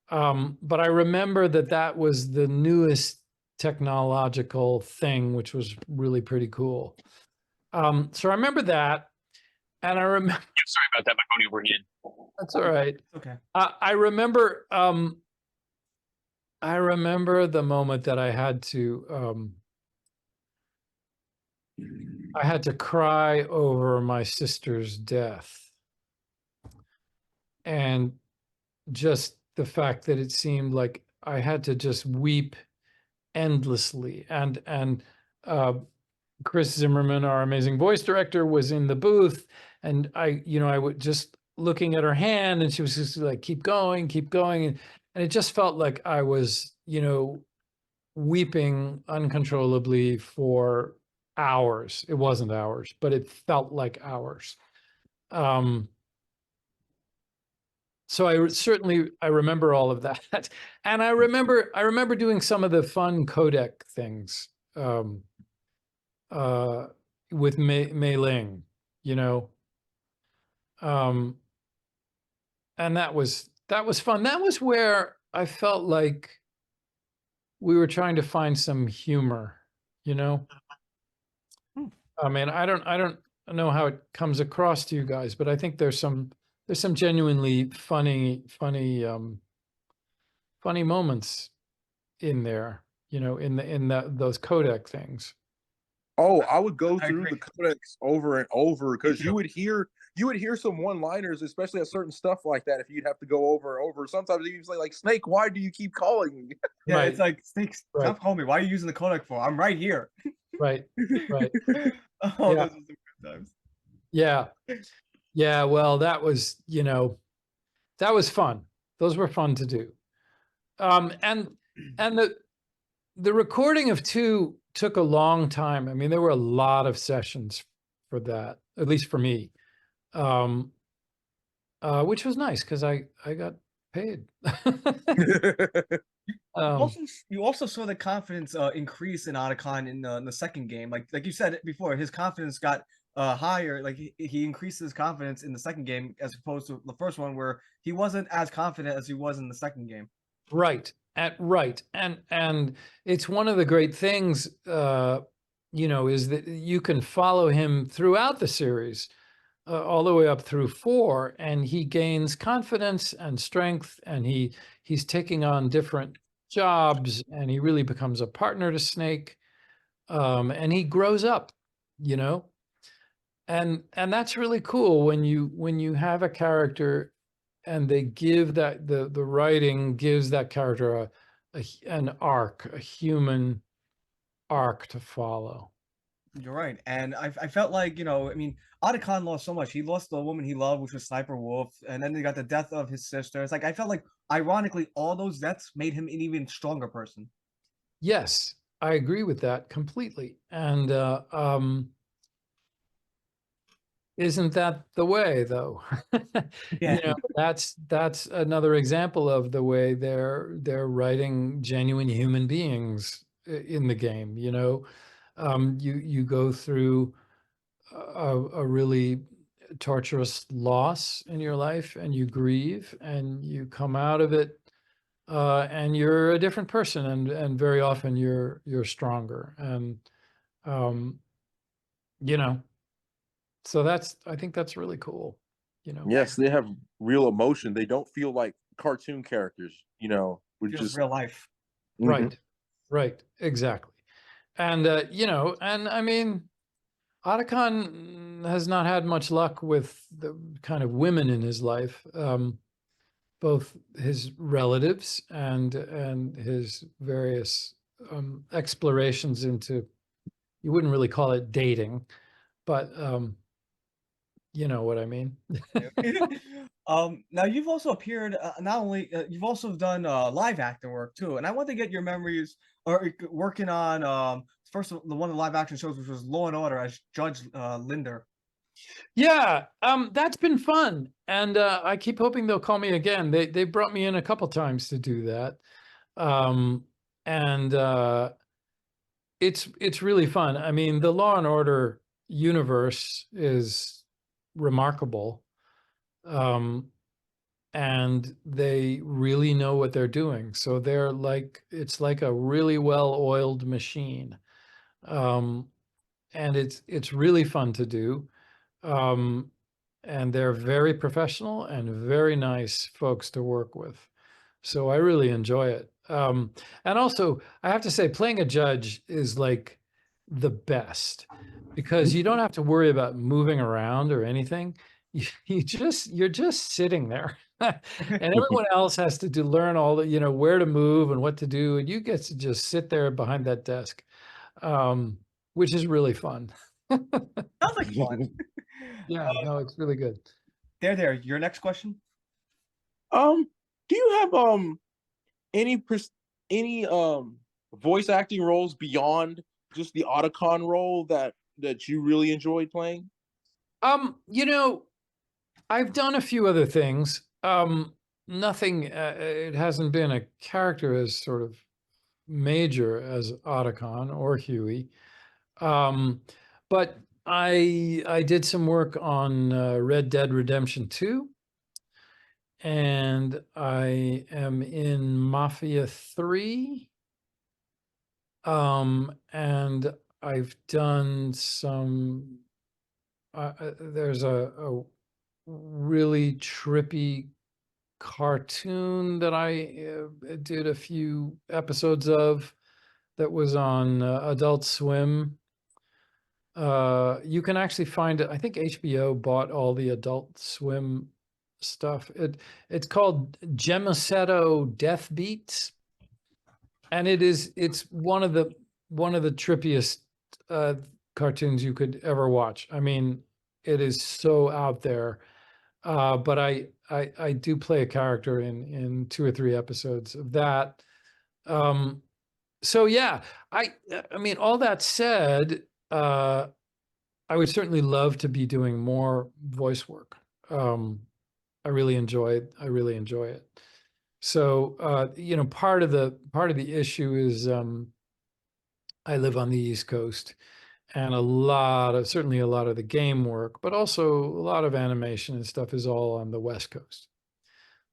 But I remember that was the newest technological thing, which was really pretty cool. So I remember that, and I remember. Sorry about that, my phone overheated. That's all right. Okay. I remember. I remember the moment that I had to cry over my sister's death, and just the fact that it seemed like I had to just weep endlessly. And Chris Zimmerman, our amazing voice director, was in the booth, and I would just looking at her hand, and she was just like, keep going, and it just felt like I was, you know, weeping uncontrollably for hours. It wasn't hours, but it felt like hours. So I remember all of that, and I remember doing some of the fun codec things with Mei Ling, you know, and that was fun. That was where I felt like we were trying to find some humor, you know. I mean, I don't know how it comes across to you guys, but I think there's some genuinely funny moments in there, you know, in those codec things. Oh, I would go I through agree. the codecs over and over because you would hear some one-liners, especially at certain stuff like that. If you'd have to go over and over, sometimes you say like, "Snake, why do you keep calling me?" Yeah, Right. it's like, Snake, Right. stop calling me. Why are you using the codec for? I'm right here. Right. Oh, Yeah. those are some good times. Yeah. Well, that was, you know, that was fun. Those were fun to do. And the recording of 2 took a long time. I mean, there were a lot of sessions for that, at least for me, which was nice because I got paid. You also saw the confidence increase in Otacon in the second game. Like you said before, his confidence got higher. Like he increased his confidence in the second game as opposed to the first one where he wasn't as confident as he was in the second game. Right. Right. And it's one of the great things, you know, is that you can follow him throughout the series, all the way up through 4, and he gains confidence and strength, and he's taking on different jobs, and he really becomes a partner to Snake, and he grows up, you know, and that's really cool when you have a character and they give that the writing gives that character an arc, a human arc to follow. You're right, and I felt like, you know, I mean, Otacon lost so much. He lost the woman he loved, which was Sniper Wolf, and then they got the death of his sister. It's like I felt like, ironically, all those deaths made him an even stronger person. Yes, I agree with that completely. And isn't that the way, though? Yeah. You know, that's another example of the way they're writing genuine human beings in the game. You know, you go through a really torturous loss in your life, and you grieve, and you come out of it, and you're a different person, and very often you're stronger, and you know. So I think that's really cool, you know. Yes, they have real emotion. They don't feel like cartoon characters, you know, we're Feels just real life. Mhm. Right, right, exactly. And you know, and I mean, Otacon has not had much luck with the kind of women in his life, both his relatives and his various explorations into, you wouldn't really call it dating, but you know what I mean. Now you've also appeared, not only you've also done live acting work too, and I want to get your memories or working on first of the one of the live action shows, which was Law and Order as Judge Linder. Yeah, that's been fun, and I keep hoping they'll call me again. They brought me in a couple times to do that, um, and it's really fun. I mean, the Law and Order universe is remarkable, um, and they really know what they're doing. So they're like, it's like a really well-oiled machine, um, and it's really fun to do. Um, and they're very professional and very nice folks to work with. So I really enjoy it. And also, I have to say, playing a judge is like the best because you don't have to worry about moving around or anything. You're just sitting there, and everyone else has to learn all the, you know, where to move and what to do, and you get to just sit there behind that desk, which is really fun. Sounds like fun. Yeah, no, it's really good. There. Your next question. Do you have any voice acting roles beyond just the Otacon role that you really enjoyed playing? You know, I've done a few other things. Nothing, it hasn't been a character as sort of major as Otacon or Huey. But I did some work on Red Dead Redemption 2, and I am in Mafia 3. And I've done some, there's a really trippy cartoon that I did a few episodes of that was on Adult Swim. You can actually find it. I think HBO bought all the Adult Swim stuff. It's called Gemosetto Death Beats, and it's one of the trippiest cartoons you could ever watch. I mean, it is so out there. But I do play a character in 2 or 3 episodes of that. So yeah, I mean, all that said, I would certainly love to be doing more voice work. I really enjoy it. So you know, part of the issue is I live on the East Coast, and certainly a lot of the game work, but also a lot of animation and stuff is all on the West Coast.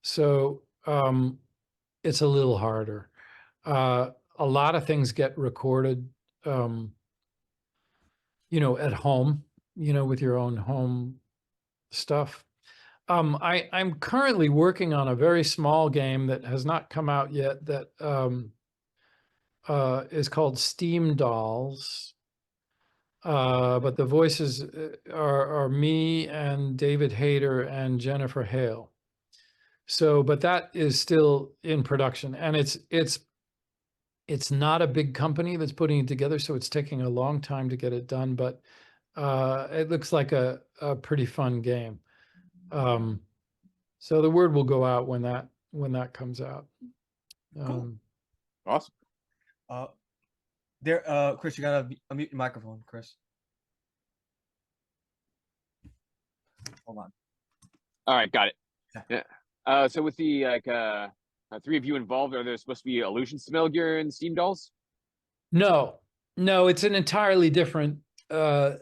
So it's a little harder. A lot of things get recorded, at home, with your own home stuff. I'm currently working on a very small game that has not come out yet that is called Steam Dolls. But the voices are me and David Hayter and Jennifer Hale. So, but that is still in production, and it's not a big company that's putting it together, so it's taking a long time to get it done. But it looks like a pretty fun game. So the word will go out when that comes out. Cool. Awesome. Chris, you gotta unmute your microphone, Chris. Hold on. All right, got it. Yeah. Yeah. So with the three of you involved, are there supposed to be allusions to Metal Gear and Steam Dolls? No, it's an entirely different world.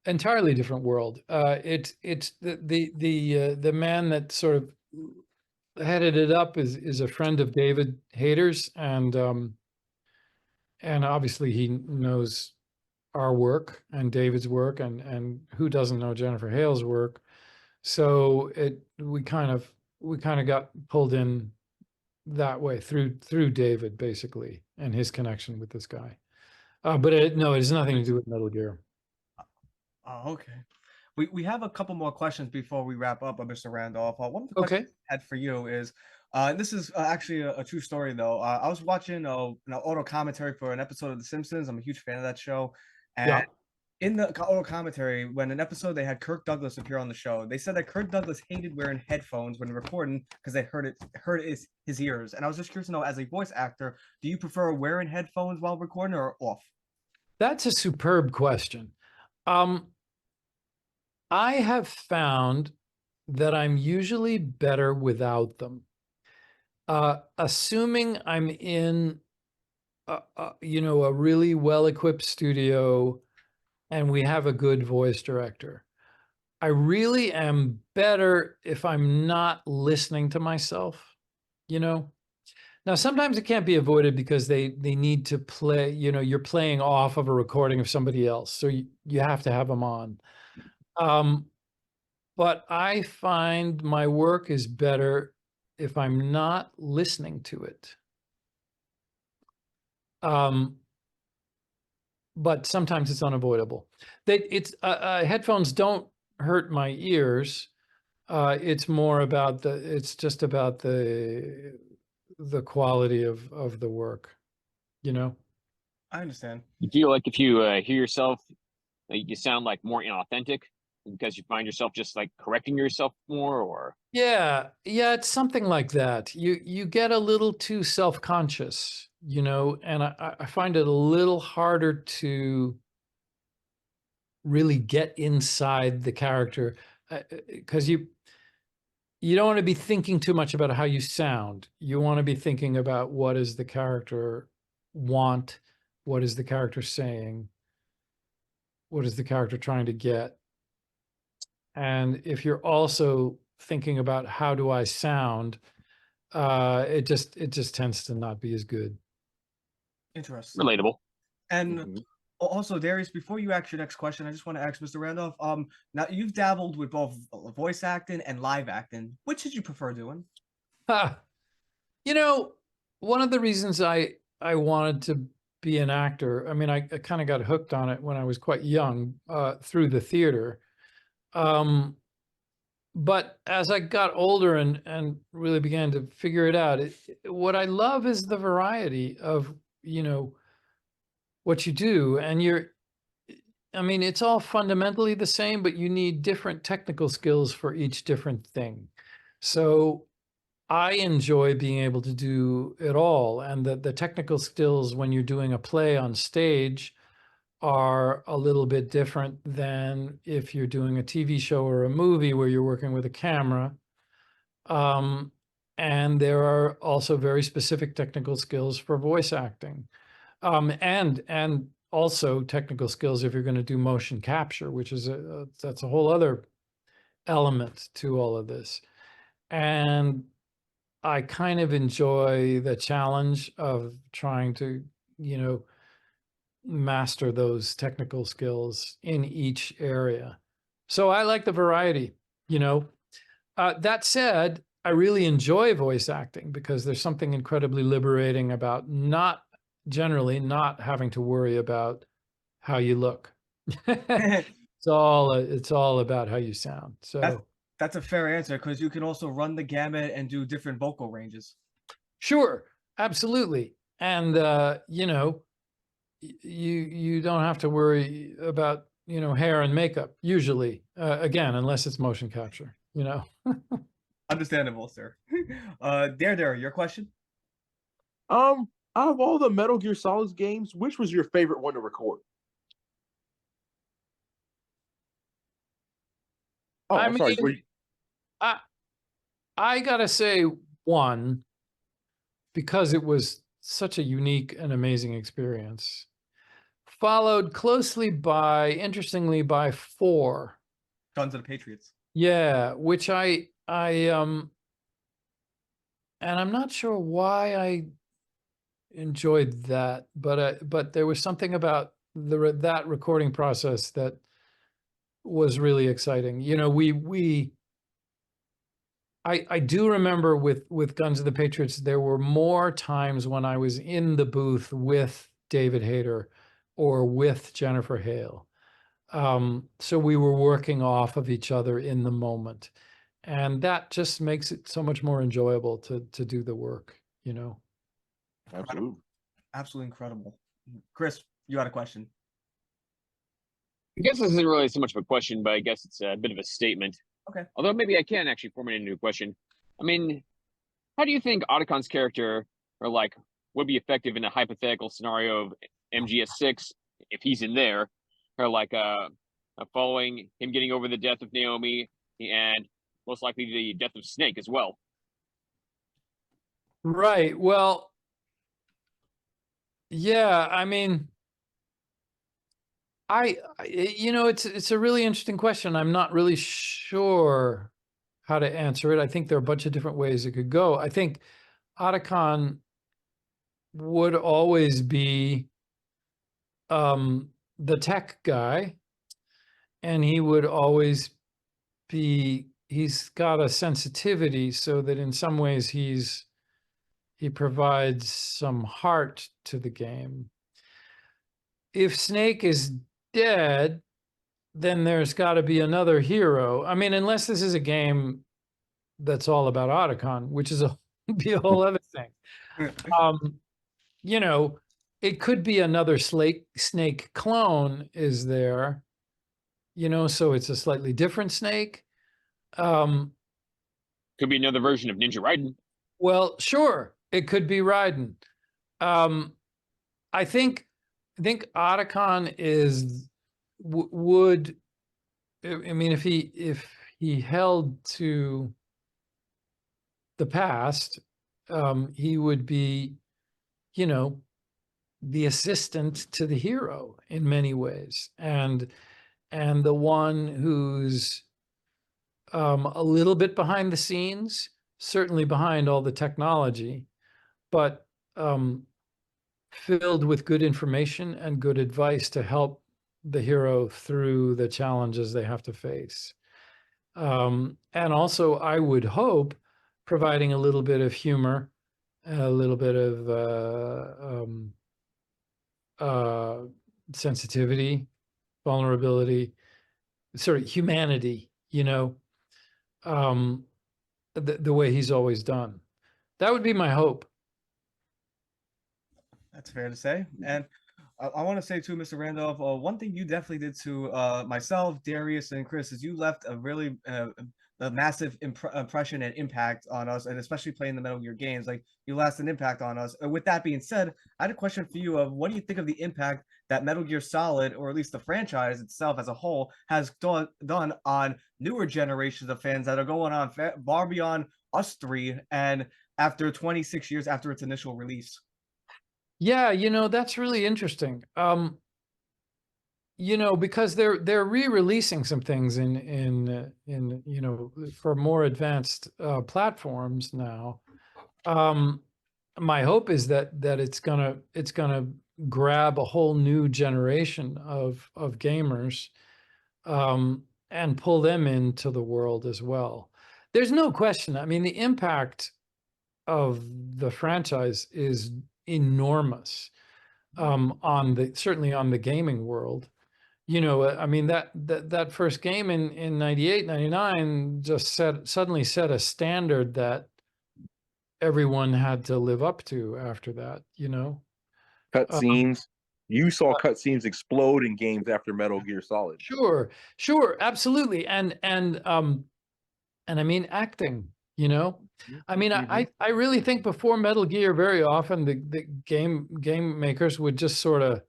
Entirely different world. It's the man that sort of headed it up is a friend of David Hayter's, and obviously he knows our work and David's work, and who doesn't know Jennifer Hale's work. So we kind of got pulled in that way through David, basically, and his connection with this guy. But it has nothing to do with Metal Gear. Oh, okay. We have a couple more questions before we wrap up, Mr. Randolph. One of the questions I had for you is, this is actually a true story, though. I was watching an auto commentary for an episode of The Simpsons. I'm a huge fan of that show. And in the auto commentary, when an episode they had Kirk Douglas appear on the show, they said that Kirk Douglas hated wearing headphones when recording because they hurt his ears. And I was just curious to know, as a voice actor, do you prefer wearing headphones while recording or off? That's a superb question. I have found that I'm usually better without them. Assuming I'm in a really well-equipped studio and we have a good voice director. I really am better if I'm not listening to myself, Now, sometimes it can't be avoided because they need to play, you're playing off of a recording of somebody else. So you have to have them on. But I find my work is better if I'm not listening to it. But sometimes it's unavoidable. Headphones don't hurt my ears. It's more about it's about the quality of the work, I understand. You feel like if you hear yourself, you sound like more inauthentic because you find yourself just like correcting yourself more, or yeah, it's something like that. You get a little too self-conscious, and I find it a little harder to really get inside the character, because you don't want to be thinking too much about how you sound. You want to be thinking about what does the character want, what is the character saying, what is the character trying to get. And if you're also thinking about how do I sound, it just tends to not be as good. Interesting. relatable. And also, Darius, before you ask your next question, I just want to ask Mr. Randolph. Now you've dabbled with both voice acting and live acting. Which did you prefer doing? One of the reasons I wanted to be an actor, I mean, I kind of got hooked on it when I was quite young, through the theater. But as I got older and really began to figure it out, what I love is the variety of, what you do. And it's all fundamentally the same, but you need different technical skills for each different thing. So I enjoy being able to do it all. And the technical skills when you're doing a play on stage are a little bit different than if you're doing a TV show or a movie where you're working with a camera. And there are also very specific technical skills for voice acting. And also technical skills if you're going to do motion capture, which is that's a whole other element to all of this. And I kind of enjoy the challenge of trying to, master those technical skills in each area. So I like the variety, That said, I really enjoy voice acting because there's something incredibly liberating about generally not having to worry about how you look. It's all about how you sound. So that's a fair answer, because you can also run the gamut and do different vocal ranges. sure, absolutely. And you don't have to worry about, hair and makeup usually, again, unless it's motion capture, Understandable, sir. Dare, your question? Out of all the Metal Gear Solid games, which was your favorite one to record? Oh, I I'm sorry. mean, I gotta say one, because it was such a unique and amazing experience, followed closely interestingly by 4. Guns of the Patriots. Yeah, which I and I'm not sure why I enjoyed that, but there was something about that recording process that was really exciting. I do remember with Guns of the Patriots, there were more times when I was in the booth with David Hayter or with Jennifer Hale. So we were working off of each other in the moment. And that just makes it so much more enjoyable to do the work, Absolutely. Absolutely incredible. Chris, you had a question. I guess this isn't really so much of a question, but I guess it's a bit of a statement. Okay. Although maybe I can actually form it into a question. I mean, how do you think Otacon's character would be effective in a hypothetical scenario of MGS6 if he's in there, or following him getting over the death of Naomi and most likely the death of Snake as well? Right. Well, yeah, I mean, it's a really interesting question. I'm not really sure how to answer it. I think there are a bunch of different ways it could go. I think Otacon would always be the tech guy, and he would always he's got a sensitivity so that in some ways he provides some heart to the game. If Snake is dead, then there's got to be another hero. I mean, unless this is a game that's all about Otacon, which is be a whole other thing. It could be another Snake clone is there, so it's a slightly different Snake. Could be another version of Ninja Raiden. Well, sure, it could be Raiden. I think Otacon would. I mean, if he held to the past, he would be, the assistant to the hero in many ways, and the one who's a little bit behind the scenes, certainly behind all the technology, but filled with good information and good advice to help the hero through the challenges they have to face. And also, I would hope, providing a little bit of humor, a little bit of sensitivity, vulnerability, sort of humanity, the way he's always done. That would be my hope. That's fair to say. And I want to say too, Mr. Randolph, one thing you definitely did to myself, Darius, and Chris is you left a really a massive impression and impact on us, and especially playing the Metal Gear games. Like, you left an impact on us. With that being said, I had a question for you of what do you think of the impact that Metal Gear Solid, or at least the franchise itself as a whole, has done on newer generations of fans that are going on far beyond us three, and after 26 years after its initial release. Yeah, that's really interesting. Because they're re-releasing some things in for more advanced platforms now. My hope is that it's gonna grab a whole new generation of gamers, and pull them into the world as well. There's no question. I mean, the impact of the franchise is enormous, certainly on the gaming world. I mean, that first game in 98, 99 just suddenly set a standard that everyone had to live up to after that, Cutscenes. You saw cutscenes explode in games after Metal Gear Solid. Sure, absolutely. And I mean, acting, I mean, I really think before Metal Gear, very often the game makers would just sort of,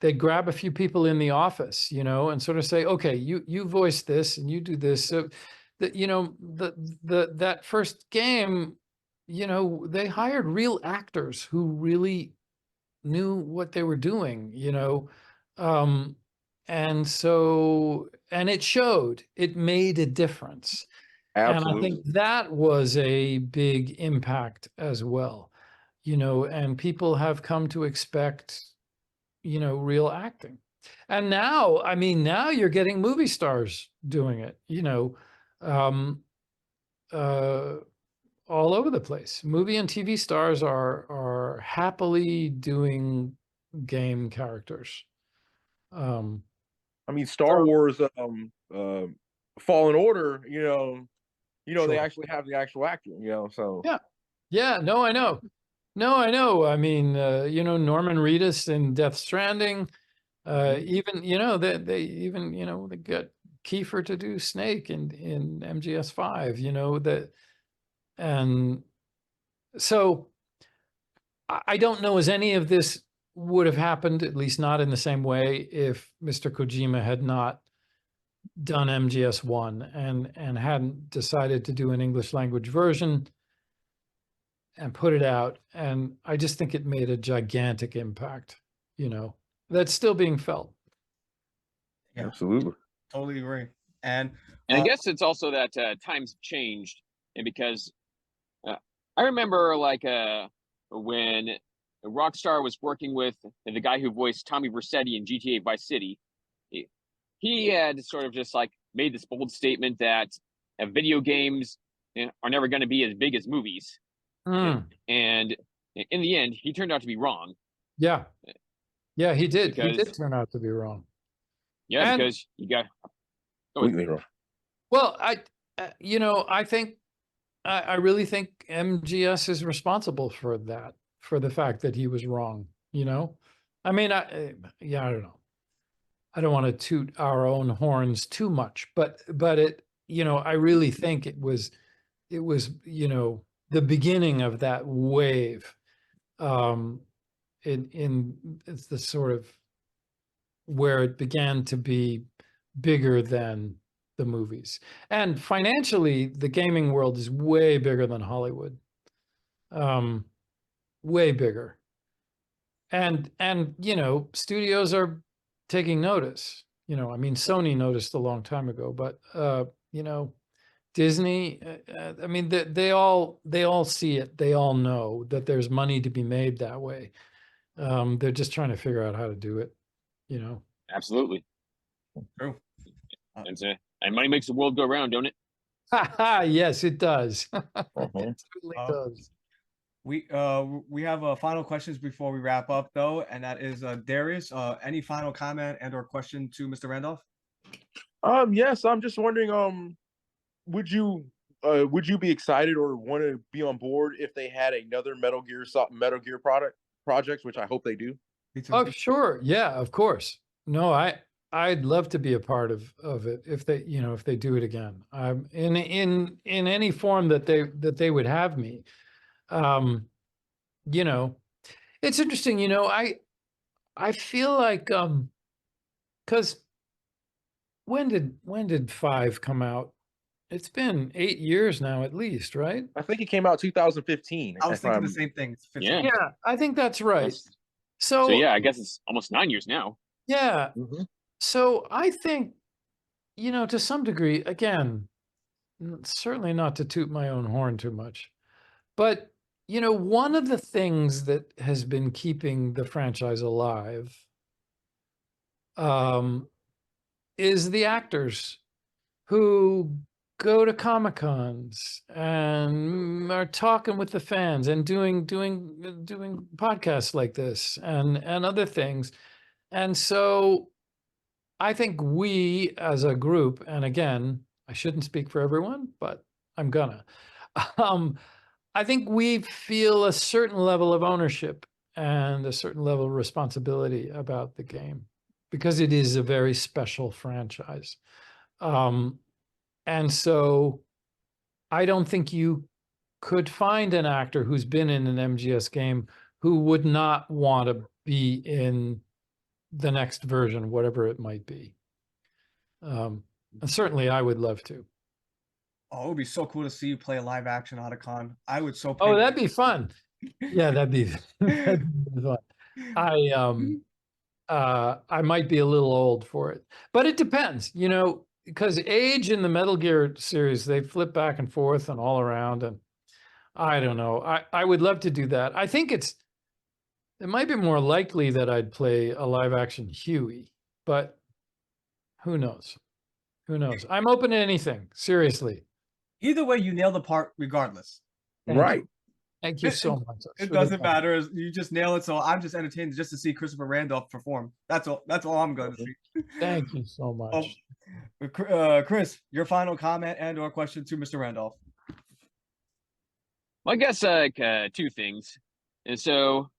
they'd grab a few people in the office, and sort of say, okay, you voice this and you do this. So that, that first game, they hired real actors who really knew what they were doing, and so, and it showed, it made a difference. And I think Absolutely. that was a big impact as well, and people have come to expect, real acting. And now, I mean, now you're getting movie stars doing it, um, all over the place. Movie and TV stars are happily doing game characters. I mean, Star Wars, Fallen Order, they Sure. actually have the actual actor, so. Yeah, no, I know. No, I know. I mean, Norman Reedus in Death Stranding, even, they even, they got Kiefer to do Snake in MGS5, and so I don't know as any of this would have happened, at least not in the same way, if Mr. Kojima had not done MGS1 and hadn't decided to do an English language version and put it out. And I just think it made a gigantic impact, that's still being felt. Yeah, Absolutely. totally agree. And I guess it's also that times have changed, and because I remember like when Rockstar was working with the guy who voiced Tommy Vercetti in GTA Vice City, he had sort of just like made this bold statement that video games are never going to be as big as movies. And in the end, he turned out to be wrong. Yeah, he did. Because, he did turn out to be wrong. Yeah, because you got Completely wrong. Well, I think, I really think MGS is responsible for that, for the fact that he was wrong. I mean, I don't know. I don't want to toot our own horns too much, but it, I really think it was, the beginning of that wave. It's the sort of where it began to be bigger than the movies. And financially, the gaming world is way bigger than Hollywood. Way bigger. And studios are taking notice. I mean, Sony noticed a long time ago, but Disney, I mean, they all see it. They all know that there's money to be made that way. They're just trying to figure out how to do it, Absolutely. True. And money makes the world go round, don't it? Yes, it does. It certainly Uh, does. We have final questions before we wrap up though, and that is Darius. Any final comment and or question to Mr. Randolph? Yes, I'm just wondering, would you be excited or want to be on board if they had another Metal Gear project, which I hope they do? Me too. Oh, sure. Yeah, of course. No, I'd love to be a part of it if they, if they do it again. In any form that they would have me. It's interesting, I feel like because when did 5 come out? it's been 8 years now at least, right? I think it came out 2015. I was if thinking the I'm- same thing. It's 15. Yeah. Yeah, I think that's right. That's- So, So yeah, I guess it's almost 9 years now. yeah. Mhm. So I think, to some degree, again, certainly not to toot my own horn too much, but, one of the things that has been keeping the franchise alive is the actors who go to Comic Cons and are talking with the fans and doing podcasts like this and other things. And so I think we as a group, and again, I shouldn't speak for everyone, but I'm gonna. I think we feel a certain level of ownership and a certain level of responsibility about the game because it is a very special franchise. And so I don't think you could find an actor who's been in an MGS game who would not want to be in the next version, whatever it might be. And certainly I would love to. Oh, it would be so cool to see you play a live action Otacon. I would so. Oh, that'd be fun. Yeah, that'd be fun. I might be a little old for it, but it depends, because age in the Metal Gear series, they flip back and forth and all around. And I don't know. I would love to do that. I think it might be more likely that I'd play a live action Huey, but who knows? Who knows? I'm open to anything. Seriously. Either way, you nail the part regardless. Right. Thank you so much. It doesn't matter. You just nail it. So I'm just entertained just to see Christopher Randolph perform. That's all. That's all I'm going to see. Thank you so much. Chris, your final comment and/or question to Mr. Randolph. Well, I guess two things. And so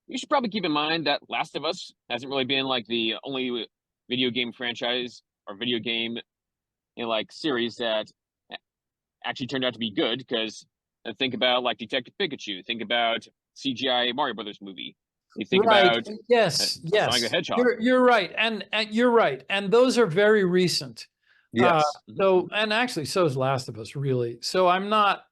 you should probably keep in mind that Last of Us hasn't really been like the only video game franchise or video game like series that actually turned out to be good, because think about like Detective Pikachu, think about CGI Mario Brothers movie. You think about yes, Sonic the Hedgehog. You're right, and you're right, and those are very recent. Yes. So, and actually, so is Last of Us, really. So I'm not.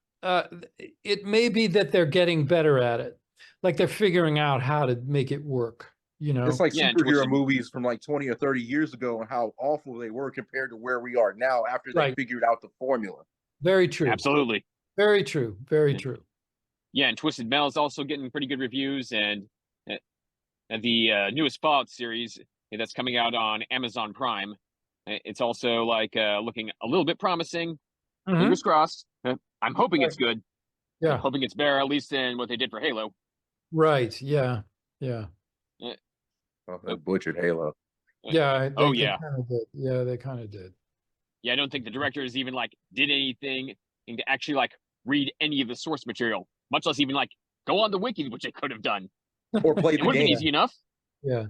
It may be that they're getting better at it, like they're figuring out how to make it work. It's like Yeah, and superhero twisted- movies from like 20 or 30 years ago and how awful they were compared to where we are now after they Right. figured out the formula. Very true. Absolutely. Very true. Very Yeah. true. Yeah, and Twisted Metal is also getting pretty good reviews, and the newest Fallout series that's coming out on Amazon Prime, it's also like looking a little bit promising. Mhm. Fingers crossed. I'm hoping it's good. Yeah. I'm hoping it's better at least than what they did for Halo. Right. Yeah. Yeah. Oh, they butchered Halo. Yeah. Oh, they yeah. kind of did. Yeah, they kind of did. Yeah, I don't think the directors even like did anything to actually like read any of the source material, much less even like go on the wiki, which they could have done. Or play It the would have been game. easy enough. Yeah.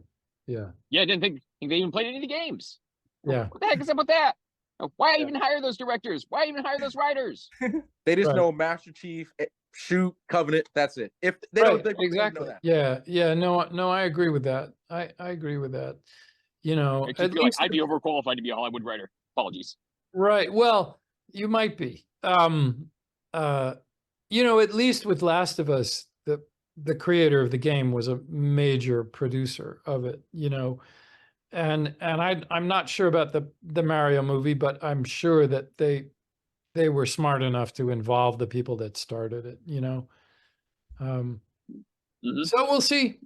Yeah. Yeah, I didn't think they even played any of the games. Yeah. What the heck is up with that? Why even hire those directors? Why even hire those writers? They just Right. know Master Chief, shoot, Covenant. That's it. If they Right, don't, they don't exactly. know that. Yeah. Yeah. No, I agree with that. I agree with that. I At feel like least I'd be overqualified to be a Hollywood writer. Apologies. right. Well, you might be. At least with Last of Us, the creator of the game was a major producer of it, and I'm not sure about the Mario movie, but I'm sure that they were smart enough to involve the people that started it, Mhm. So we'll see.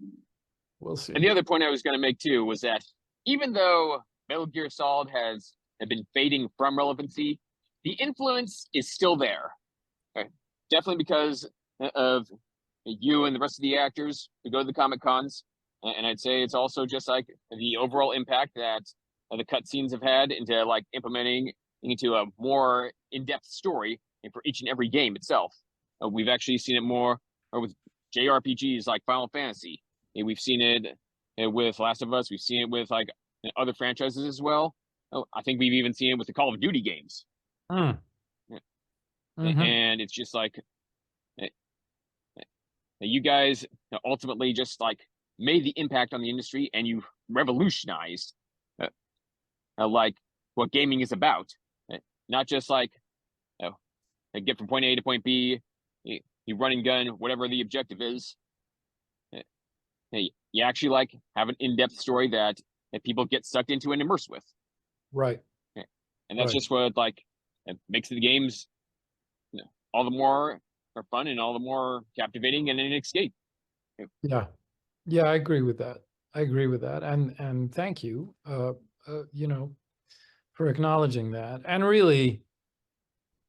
We'll see. And the other point I was going to make too was that even though Metal Gear Solid has been fading from relevancy, the influence is still there. Okay? Definitely because of you and the rest of the actors who go to the Comic Cons. And I'd say it's also just like the overall impact that the cutscenes have had into like implementing into a more in-depth story for each and every game itself. We've actually seen it more with JRPGs like Final Fantasy. And we've seen it with Last of Us. We've seen it with like other franchises as well. I think we've even seen it with the Call of Duty games. Mm. Mhm. And it's just like you guys ultimately just like made the impact on the industry, and you revolutionized like what gaming is about. Not just like get from point A to point B. You run and gun, whatever the objective is. You actually like have an in-depth story that people get sucked into and immersed with. Right. And that's Right. just what like it makes the games, all the more fun and all the more captivating and an escape. Yeah. Yeah, I agree with that. I agree with that. And thank you, for acknowledging that. And really,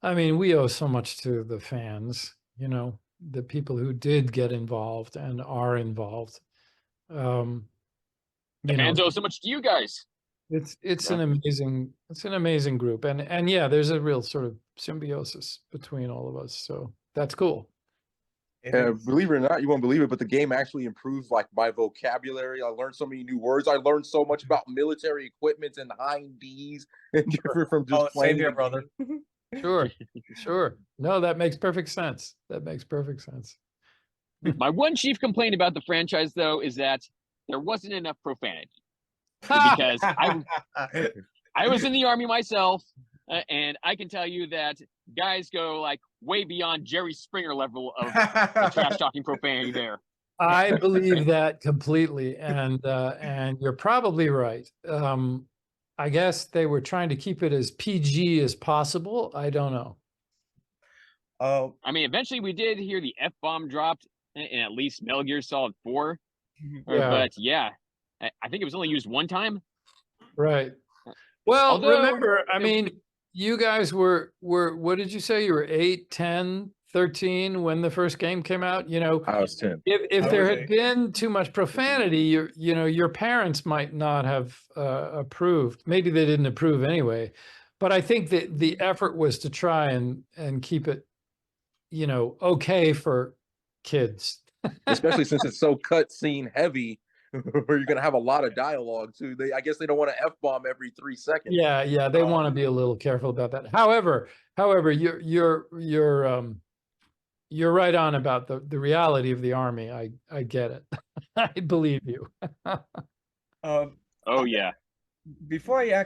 I mean, we owe so much to the fans, the people who did get involved and are involved. The fans owe so much to you guys. It's an amazing group. And yeah, there's a real sort of symbiosis between all of us. So that's cool. Believe it or not, you won't believe it, but the game actually improved like my vocabulary. I learned so many new words. I learned so much about military equipment and hind D's and different from just playing. Same here, brother. Sure. No, that makes perfect sense. That makes perfect sense. My one chief complaint about the franchise, though, is that there wasn't enough profanity. Because I was in the Army myself, and I can tell you that guys go like way beyond Jerry Springer level of trash talking profanity there. I believe that completely, and you're probably right. I guess they were trying to keep it as PG as possible. I don't know. I mean, eventually we did hear the F-bomb dropped in at least Metal Gear Solid 4. Yeah. But yeah, I think it was only used one time. Right. Well, Although, remember, I mean, you guys were, what did you say? You were 8, 10, 13 when the first game came out? I was 10. If there had been too much profanity, your parents might not have approved. Maybe they didn't approve anyway. But I think that the effort was to try and keep it, okay for kids. Especially since it's so cutscene heavy, where you're going to have a lot of dialogue too. I guess they don't want to F-bomb every 3 seconds. Yeah, they want to be a little careful about that. However, you're right on about the reality of the Army. I get it. I believe you. Oh yeah. Before I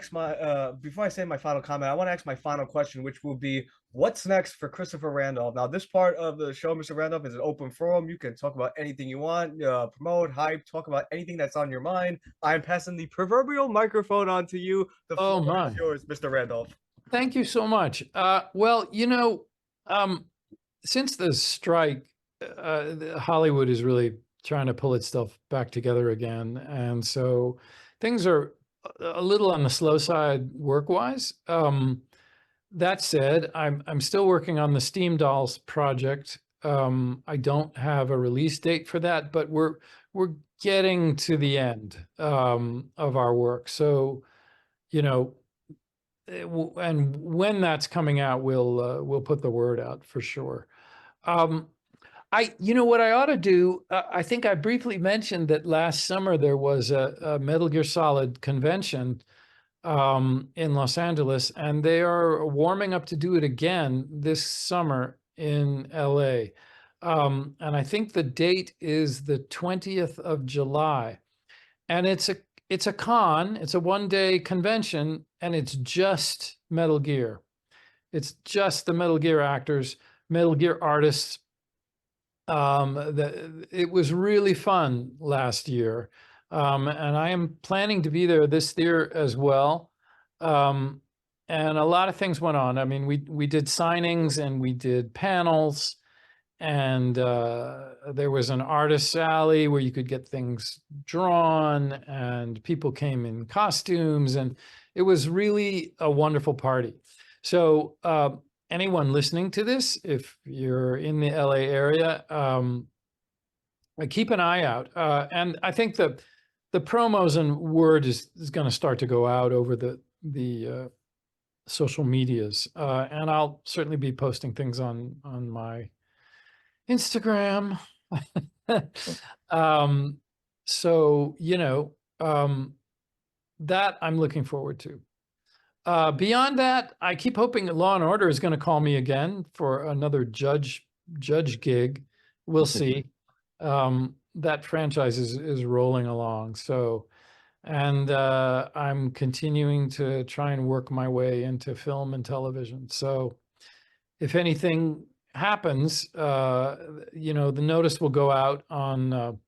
say my final comment, I want to ask my final question, which will be, what's next for Christopher Randolph? Now, this part of the show, Mr. Randolph, is an open forum. You can talk about anything you want, promote, hype, talk about anything that's on your mind. I'm passing the proverbial microphone on to you. The floor is yours, Mr. Randolph. Thank you so much. Well, since the strike, Hollywood is really trying to pull itself back together again. And so things are a little on the slow side work-wise. That said, I'm still working on the Steam Dolls project. I don't have a release date for that, but we're getting to the end of our work. So, and when that's coming out, we'll put the word out for sure. What I ought to do, I think I briefly mentioned that last summer there was a Metal Gear Solid convention in Los Angeles, and they are warming up to do it again this summer in LA. And I think the date is the 20th of July. And it's a con, it's a one-day convention, and it's just Metal Gear. It's just the Metal Gear actors, Metal Gear artists. It was really fun last year. And I am planning to be there this year as well. And a lot of things went on. I mean, we did signings and we did panels, and there was an artist's alley where you could get things drawn, and people came in costumes, and it was really a wonderful party. So anyone listening to this, if you're in the LA area, keep an eye out. And I think the promos and word is going to start to go out over the social medias. And I'll certainly be posting things on my Instagram. So, that I'm looking forward to. Beyond that, I keep hoping that Law and Order is going to call me again for another judge gig. We'll see. That franchise is rolling along. So, and I'm continuing to try and work my way into film and television. So if anything happens, you know, the notice will go out on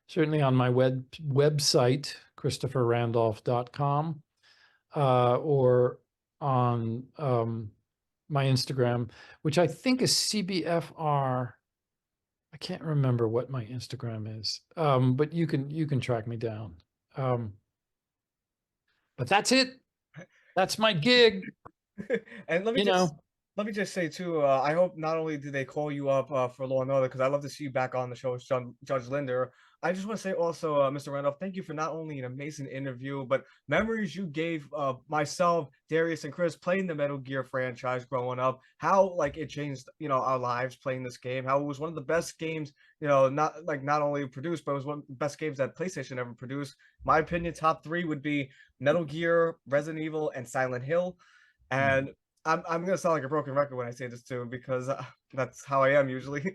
certainly on my website, ChristopherRandolph.com, or on my Instagram, which I think is CBFR. I can't remember what my Instagram is, but you can track me down. But that's it. That's my gig. And let me You just know, let me just say too, I hope not only do they call you up for Law and Order, because I love to see you back on the show as Judge Linder. I just want to say also, Mr. Randolph, thank you for not only an amazing interview, but memories you gave myself, Darius, and Chris playing the Metal Gear franchise growing up. How like it changed, you know, our lives playing this game. How it was one of the best games, you know, not only produced, but it was one of the best games that PlayStation ever produced. My opinion, top three would be Metal Gear, Resident Evil, and Silent Hill. And I'm gonna sound like a broken record when I say this too, because that's how I am usually.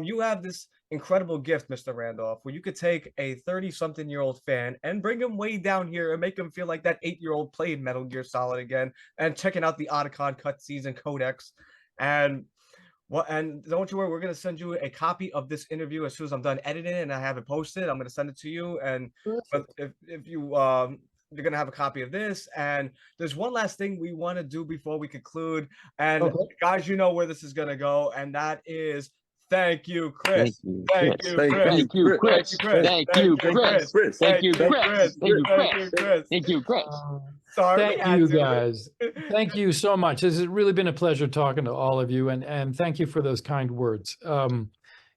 You have this incredible gift, Mr. Randolph, where you could take a 30-something-year-old fan and bring him way down here and make him feel like that 8-year-old played Metal Gear Solid again and checking out the Otacon cutscenes and codex. And and don't you worry, we're gonna send you a copy of this interview as soon as I'm done editing it and I have it posted. I'm gonna send it to you. And but if you you're gonna have a copy of this. And there's one last thing we want to do before we conclude. And Okay. guys, you know where this is gonna go, and that is thank you, Chris. Thank you, Thank you, Chris. Chris. Thank Thank you, Thank Chris. Chris. Thank you, Thank Chris. you, Thank you, Chris. Chris. Thank you, Chris. Thank you, Chris. Sorry, we Thank had you to. guys. Thank you so much. This has really been a pleasure talking to all of you, and thank you for those kind words.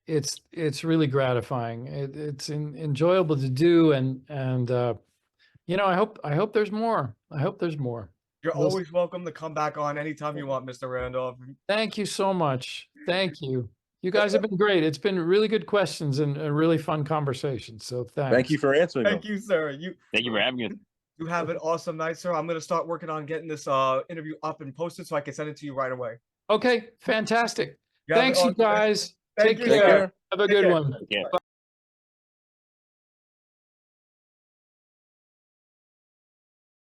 It's really gratifying. It's enjoyable to do, and you know, I hope there's more. I hope there's more. You're We'll- always welcome to come back on anytime you want, Mr. Randolph. Thank you so much. Thank you. You guys have been great. It's been really good questions and a really fun conversation. So thanks. Thank you for answering Thank them. you, sir. Thank you for having us. You have an awesome night, sir. I'm gonna start working on getting this interview up and posted so I can send it to you right away. Okay, fantastic. You have an Thanks, you awesome day. guys. Thank Take you, care. sir. Have a Take good care. one. Yeah.